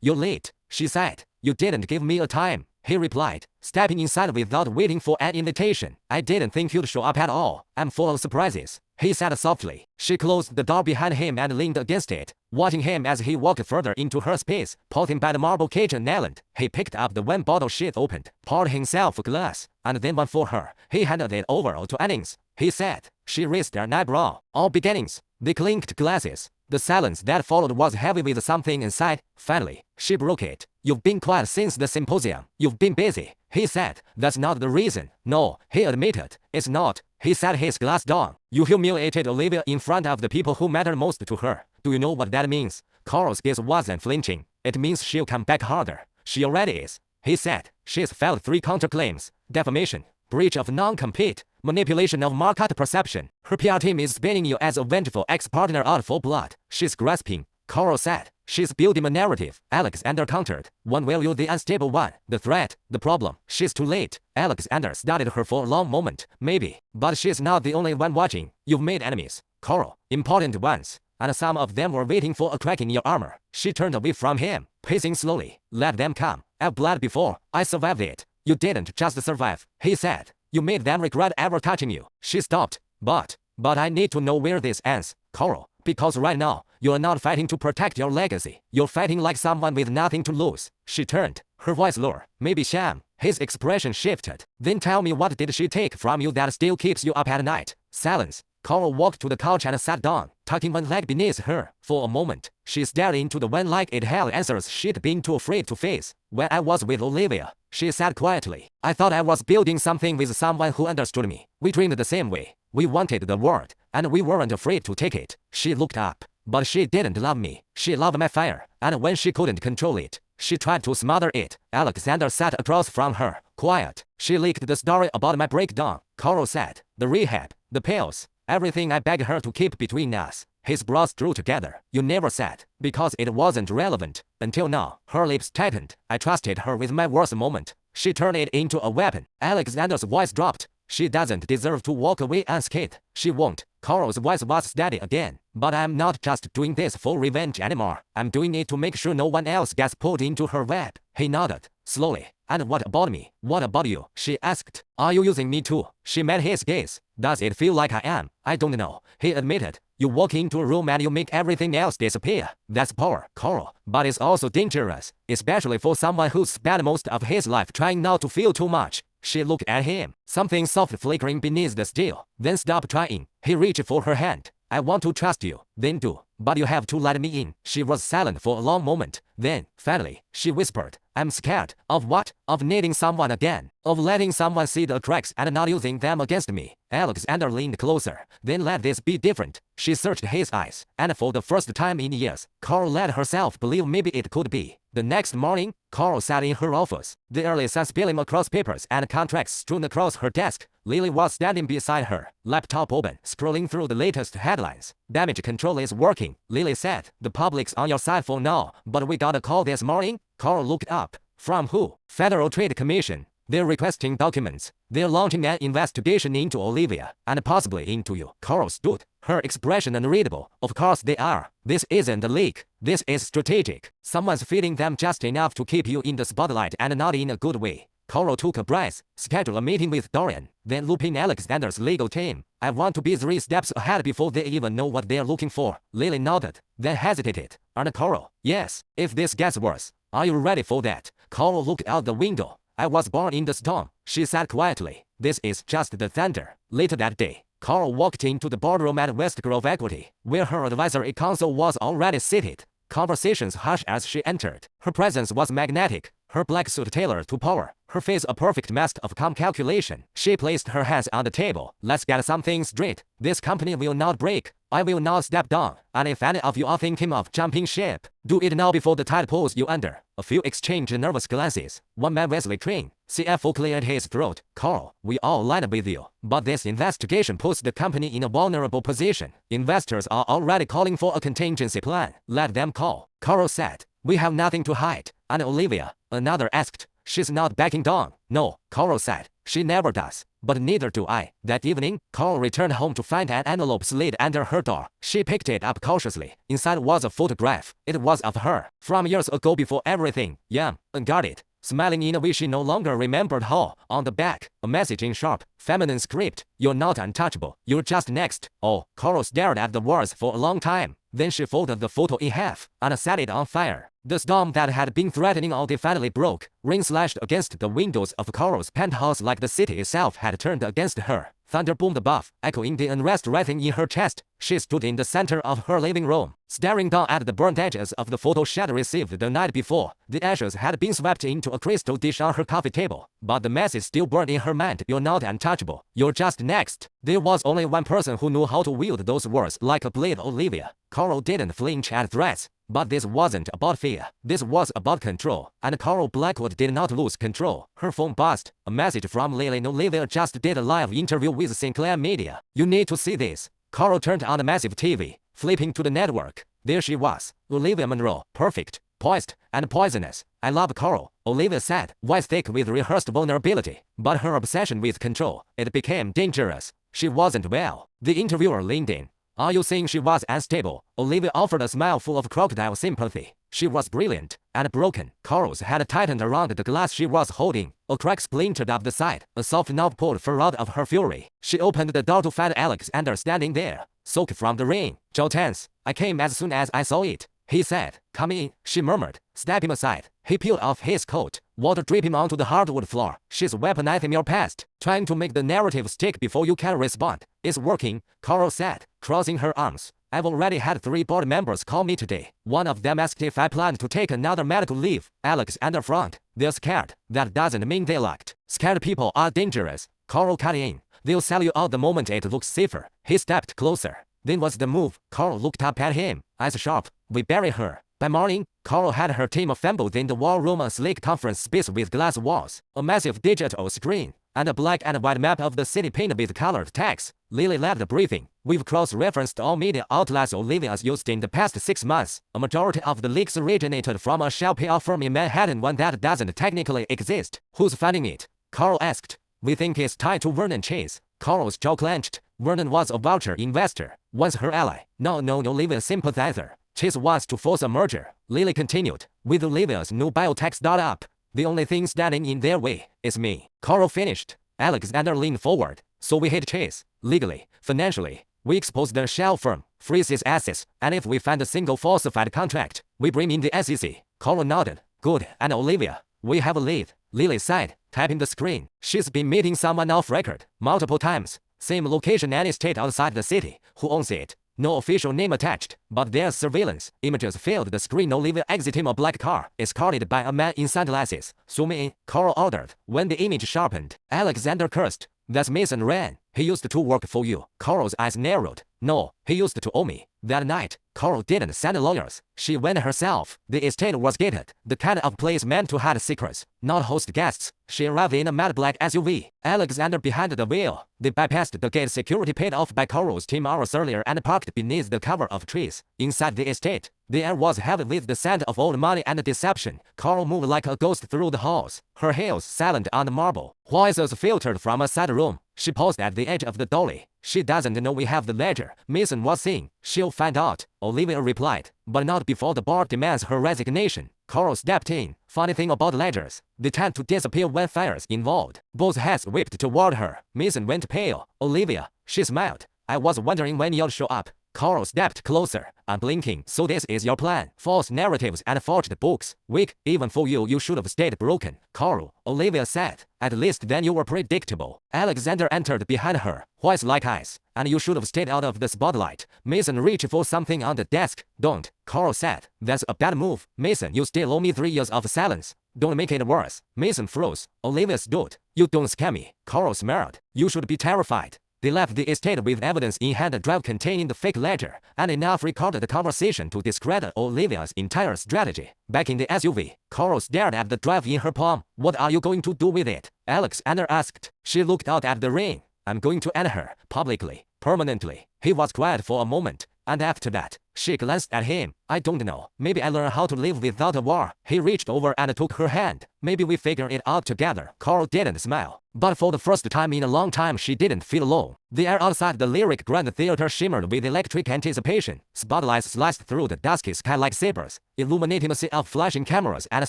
"You're late," she said. "You didn't give me a time," he replied, stepping inside without waiting for an invitation. "I didn't think you'd show up at all. I'm full of surprises," he said softly. She closed the door behind him and leaned against it, watching him as he walked further into her space, pausing by the marble kitchen island. He picked up the wine bottle she'd opened, poured himself a glass, and then one for her. He handed it over to Annings. He said. She raised an eyebrow. "All beginnings." They clinked glasses. The silence that followed was heavy with something inside. Finally, she broke it. "You've been quiet since the symposium. You've been busy," he said. "That's not the reason." "No," he admitted. "It's not." He set his glass down. "You humiliated Olivia in front of the people who matter most to her. Do you know what that means?" Carol's gaze wasn't flinching. "It means she'll come back harder." "She already is," he said. "She's filed 3 counterclaims: defamation, breach of non-compete, manipulation of market perception. Her PR team is spinning you as a vengeful ex-partner out for blood." "She's grasping," Carol said. "She's building a narrative," Alexander countered. "One will you the unstable one, the threat, the problem. She's too late." Alexander studied her for a long moment. "Maybe, but she's not the only one watching. You've made enemies, Carol, important ones, and some of them were waiting for a crack in your armor." She turned away from him, pacing slowly. "Let them come. I've bled before. I survived it." "You didn't just survive," he said. "You made them regret ever touching you." She stopped. But I need to know where this ends, Carol, because right now, you're not fighting to protect your legacy. You're fighting like someone with nothing to lose." She turned, her voice lower. "Maybe shame." His expression shifted. "Then tell me, what did she take from you that still keeps you up at night?" Silence. Carol walked to the couch and sat down, tucking one leg beneath her. For a moment, she stared into the wine like it held answers she'd been too afraid to face. "When I was with Olivia," she said quietly, "I thought I was building something with someone who understood me. We dreamed the same way. We wanted the world, and we weren't afraid to take it." She looked up. "But she didn't love me. She loved my fire, and when she couldn't control it, she tried to smother it." Alexander sat across from her, quiet. "She leaked the story about my breakdown," Carol said. "The rehab, the pills, everything I begged her to keep between us." His brows drew together. "You never said, because it wasn't relevant. Until now." Her lips tightened. "I trusted her with my worst moment. She turned it into a weapon." Alexander's voice dropped. "She doesn't deserve to walk away unscathed. She won't." Carol's voice was steady again. "But I'm not just doing this for revenge anymore. I'm doing it to make sure no one else gets pulled into her web." He nodded, slowly. "And what about me? What about you?" she asked. "Are you using me too?" She met his gaze. "Does it feel like I am?" "I don't know," he admitted. "You walk into a room and you make everything else disappear. That's power, Carol. But it's also dangerous, especially for someone who's spent most of his life trying not to feel too much." She looked at him, something soft flickering beneath the steel. "Then stop trying." He reached for her hand. "I want to trust you." "Then do. But you have to let me in." She was silent for a long moment. Then, finally, she whispered, "I'm scared." "Of what?" "Of needing someone again. Of letting someone see the cracks and not using them against me." Alexander leaned closer. "Then let this be different." She searched his eyes, and for the first time in years, Carol let herself believe maybe it could be. The next morning, Carol sat in her office, the early sun spilling across papers and contracts strewn across her desk. Lily was standing beside her, laptop open, scrolling through the latest headlines. "Damage control is working," Lily said. "The public's on your side for now, but we got a call this morning." Carol looked up. "From who?" "Federal Trade Commission. They're requesting documents. They're launching an investigation into Olivia, and possibly into you." Carol stood, her expression unreadable. "Of course they are. This isn't a leak. This is strategic. Someone's feeding them just enough to keep you in the spotlight and not in a good way." Carol took a breath, scheduled a meeting with Dorian, then loop in Alexander's legal team. "I want to be 3 steps ahead before they even know what they're looking for." Lily nodded, then hesitated. "And Carol?" "Yes, if this gets worse, are you ready for that?" Carl looked out the window. I was born in the storm, she said quietly. This is just the thunder. Later that day, Carl walked into the boardroom at Westgrove Equity, where her advisory council was already seated. Conversations hushed as she entered. Her presence was magnetic, her black suit tailored to power, her face a perfect mask of calm calculation. She placed her hands on the table. Let's get something straight. This company will not break. I will not step down. And if any of you are thinking of jumping ship, do it now before the tide pulls you under. A few exchanged nervous glances. One man, Wesley Crane, CFO, cleared his throat. Carl, we all line up with you. But this investigation puts the company in a vulnerable position. Investors are already calling for a contingency plan. Let them call. Carl said. We have nothing to hide. And Olivia, another asked. She's not backing down. No, Carl said. She never does. But neither do I. That evening, Carl returned home to find an envelope slid under her door. She picked it up cautiously. Inside was a photograph. It was of her. From years ago before everything. Young, unguarded, smiling in a way she no longer remembered how. On the back, a message in sharp, feminine script. You're not untouchable. You're just next. Oh, Carl stared at the words for a long time. Then she folded the photo in half and set it on fire. The storm that had been threatening all day finally broke. Rain slashed against the windows of Carl's penthouse like the city itself had turned against her. Thunder boomed above, echoing the unrest writhing in her chest. She stood in the center of her living room, staring down at the burnt edges of the photo she had received the night before. The ashes had been swept into a crystal dish on her coffee table, but the message still burned in her mind. You're not untouchable. You're just next. There was only one person who knew how to wield those words like a blade, Olivia. Carl didn't flinch at threats. But this wasn't about fear. This was about control. And Carol Blackwood did not lose control. Her phone buzzed. A message from Lily. Olivia just did a live interview with Sinclair Media. You need to see this. Carol turned on the massive TV, flipping to the network. There she was. Olivia Monroe. Perfect, poised, and poisonous. I love Carol, Olivia said, voice thick with rehearsed vulnerability. But her obsession with control, it became dangerous. She wasn't well. The interviewer leaned in. Are you saying she was unstable? Olivia offered a smile full of crocodile sympathy. She was brilliant and broken. Carl's had tightened around the glass she was holding. A crack splintered up the side. A soft knob pulled fur out of her fury. She opened the door to find Alexander standing there, soaked from the rain. Joe tense. I came as soon as I saw it, he said. Come in, she murmured, stepping aside. He peeled off his coat, water dripping onto the hardwood floor. She's weaponizing your past, trying to make the narrative stick before you can respond. It's working, Carol said, crossing her arms. I've already had 3 board members call me today. One of them asked if I planned to take another medical leave. Alexander frowned. They're scared. That doesn't mean they lacked. Scared people are dangerous. Carl cut in. They'll sell you out the moment it looks safer. He stepped closer. Then what's the move? Carl looked up at him, eyes sharp. We bury her. By morning, Carl had her team assembled in the war room, a sleek conference space with glass walls, a massive digital screen, and a black and white map of the city painted with colored text. Lily led the briefing. We've cross-referenced all media outlets Olivia's used in the past 6 months. A majority of the leaks originated from a shell PR firm in Manhattan, one that doesn't technically exist. Who's funding it? Carl asked. We think it's tied to Vernon Chase. Carl's jaw clenched. Vernon was a vulture investor, once her ally, now known Olivia's sympathizer. Chase wants to force a merger, Lily continued, with Olivia's new biotech startup. The only thing standing in their way is me. Carl finished. Alexander leaned forward. So we hate Chase, legally, financially. We expose the shell firm, freeze his assets, and if we find a single falsified contract, we bring in the SEC. Carl nodded. Good. And Olivia, we have a lead. Lily sighed, tapping the screen. She's been meeting someone off record, multiple times. Same location, any state outside the city. Who owns it? No official name attached, but there's surveillance. Images filled the screen. Olivia exiting a black car, escorted by a man in sunglasses. Zoom in, Carl ordered. When the image sharpened, Alexander cursed. That's Mason Ryan. He used to work for you. Carl's eyes narrowed. No, he used to owe me. That night, Carl didn't send lawyers. She went herself. The estate was gated, the kind of place meant to hide secrets, not host guests. She arrived in a matte black SUV. Alexander behind the wheel. They bypassed the gate security paid off by Carl's team hours earlier and parked beneath the cover of trees. Inside the estate, the air was heavy with the scent of old money and deception. Carl moved like a ghost through the halls, her heels silent on the marble. Voices filtered from a side room. She paused at the edge of the dolly. She doesn't know we have the ledger, Mason was saying. She'll find out, Olivia replied, but not before the board demands her resignation. Carl stepped in. Funny thing about ledgers, they tend to disappear when fire's involved. Both heads whipped toward her. Mason went pale. Olivia, she smiled. I was wondering when you'll show up. Carl stepped closer, unblinking. So this is your plan. False narratives and forged books. Weak, even for you should have stayed broken. Carl, Olivia said. At least then you were predictable. Alexander entered behind her, voice like ice. And you should have stayed out of the spotlight. Mason reached for something on the desk. Don't, Carl said. That's a bad move. Mason, you still owe me 3 years of silence. Don't make it worse. Mason froze. Olivia stood. You don't scare me. Carl smiled. You should be terrified. They left the estate with evidence in hand, a drive containing the fake letter, and enough recorded conversation to discredit Olivia's entire strategy. Back in the SUV, Carl stared at the drive in her palm. What are you going to do with it? Alexander asked. She looked out at the rain. I'm going to end her, publicly, permanently. He was quiet for a moment, and after that, she glanced at him. I don't know. Maybe I learn how to live without a war. He reached over and took her hand. Maybe we figure it out together. Carl didn't smile. But for the first time in a long time, she didn't feel alone. The air outside the lyric Grand Theater shimmered with electric anticipation. Spotlights sliced through the dusky sky like sabers, illuminating a sea of flashing cameras and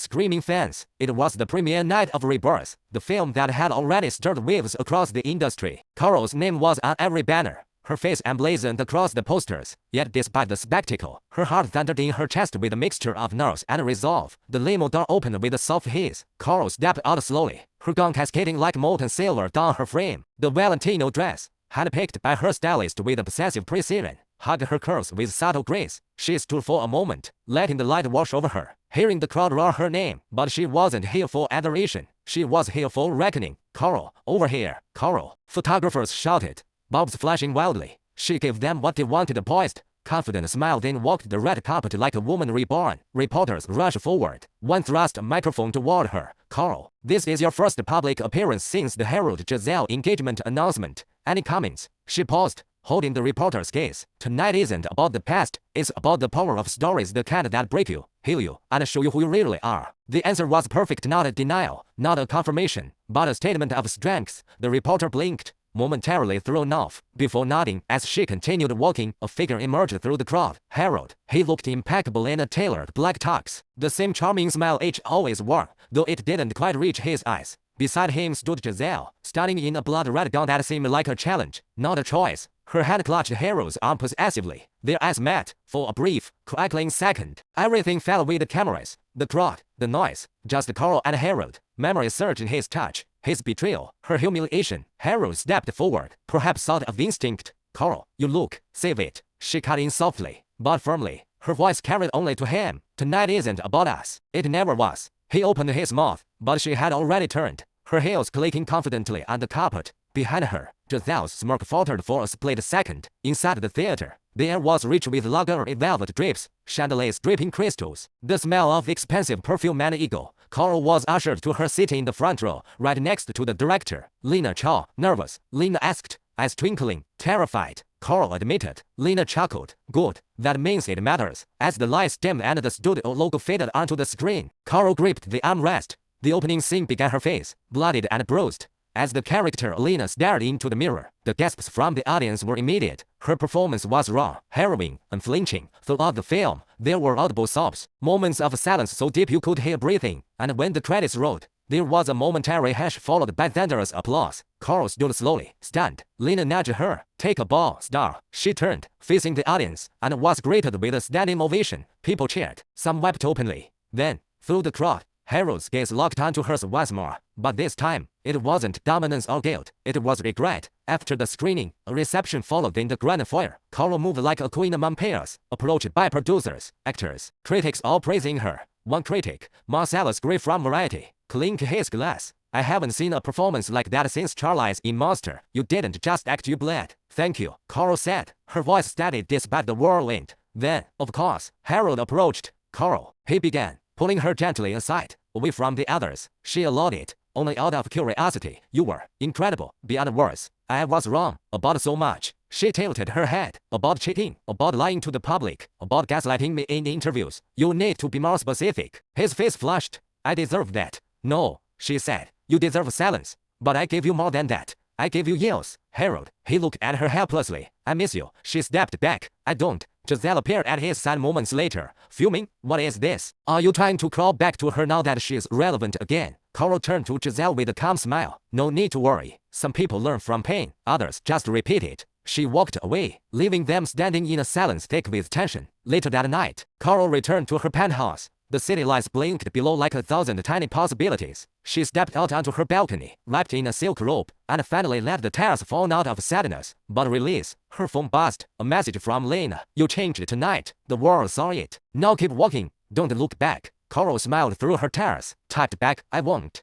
screaming fans. It was the premiere night of Rebirth, the film that had already stirred waves across the industry. Carl's name was on every banner, her face emblazoned across the posters. Yet despite the spectacle, her heart thundered in her chest with a mixture of nerves and resolve. The limo door opened with a soft hiss. Carl stepped out slowly, her gown cascading like molten silver down her frame. The Valentino dress, handpicked by her stylist with obsessive precision, hugged her curves with subtle grace. She stood for a moment, letting the light wash over her, hearing the crowd roar her name. But she wasn't here for adoration. She was here for reckoning. Carl, over here. Carl. Photographers shouted, bulbs flashing wildly. She gave them what they wanted, a poised, confident smile, then walked the red carpet like a woman reborn. Reporters rushed forward. One thrust a microphone toward her. Carl, this is your first public appearance since the Harold Giselle engagement announcement. Any comments? She paused, holding the reporter's gaze. Tonight isn't about the past, it's about the power of stories, the kind that break you, heal you, and show you who you really are. The answer was perfect, not a denial, not a confirmation, but a statement of strength. The reporter blinked, momentarily thrown off, before nodding. As she continued walking, a figure emerged through the crowd. Harold. He looked impeccable in a tailored black tux. The same charming smile H always wore, though it didn't quite reach his eyes. Beside him stood Giselle, stunning in a blood-red gown that seemed like a challenge, not a choice. Her hand clutched Harold's arm possessively. Their eyes met. For a brief, crackling second, everything fell with the cameras, the crowd, the noise. Just Carl and Harold. Memory surged in his touch. His betrayal, her humiliation. Harold stepped forward, perhaps out of instinct. Carl, you look, save it. She cut in softly, but firmly. Her voice carried only to him. Tonight isn't about us. It never was. He opened his mouth, but she had already turned, her heels clicking confidently on the carpet. Behind her, Giselle's smirk faltered for a split second. Inside the theater, the air was rich with luxury velvet drapes, chandeliers dripping crystals, the smell of expensive perfume and ego. Carl was ushered to her seat in the front row, right next to the director. Lena Chow, nervous, Lena asked, eyes twinkling, terrified. Carl admitted. Lena chuckled. Good, that means it matters. As the lights dimmed and the studio logo faded onto the screen, Carl gripped the armrest. The opening scene began. Her face, bloodied and bruised. As the character Lena stared into the mirror, the gasps from the audience were immediate. Her performance was raw, harrowing, unflinching. Throughout the film, there were audible sobs, moments of silence so deep you could hear breathing, and when the credits rolled, there was a momentary hush followed by thunderous applause. Carl stood slowly, stunned. Lena nudged her. Take a bow, star. She turned, facing the audience, and was greeted with a standing ovation. People cheered. Some wept openly. Then, through the crowd, Harold's gaze locked onto hers once more, but this time, it wasn't dominance or guilt, it was regret. After the screening, a reception followed in the grand foyer. Carl moved like a queen among peers, approached by producers, actors, critics all praising her. One critic, Marcellus Gray from Variety, clinked his glass. I haven't seen a performance like that since Charlize in Monster. You didn't just act, you bled. Thank you, Carl said, her voice steady despite the whirlwind. Then, of course, Harold approached. Carl, he began, pulling her gently aside, away from the others. She allowed it, only out of curiosity. You were incredible, beyond words. I was wrong about so much. She tilted her head. About cheating, about lying to the public, about gaslighting me in interviews. You need to be more specific. His face flushed. I deserve that. No, she said. You deserve silence. But I gave you more than that. I gave you years. Harold, he looked at her helplessly. I miss you. She stepped back. I don't. Giselle appeared at his side moments later, fuming. What is this? Are you trying to crawl back to her now that she is relevant again? Carl turned to Giselle with a calm smile. No need to worry. Some people learn from pain, others just repeat it. She walked away, leaving them standing in a silence thick with tension. Later that night, Carol returned to her penthouse. The city lights blinked below like 1,000 tiny possibilities. She stepped out onto her balcony, wrapped in a silk robe, and finally let the tears fall out of sadness. But release, her phone buzzed. A message from Lena. You changed tonight. The world saw it. Now keep walking. Don't look back. Carol smiled through her tears. Typed back, I won't.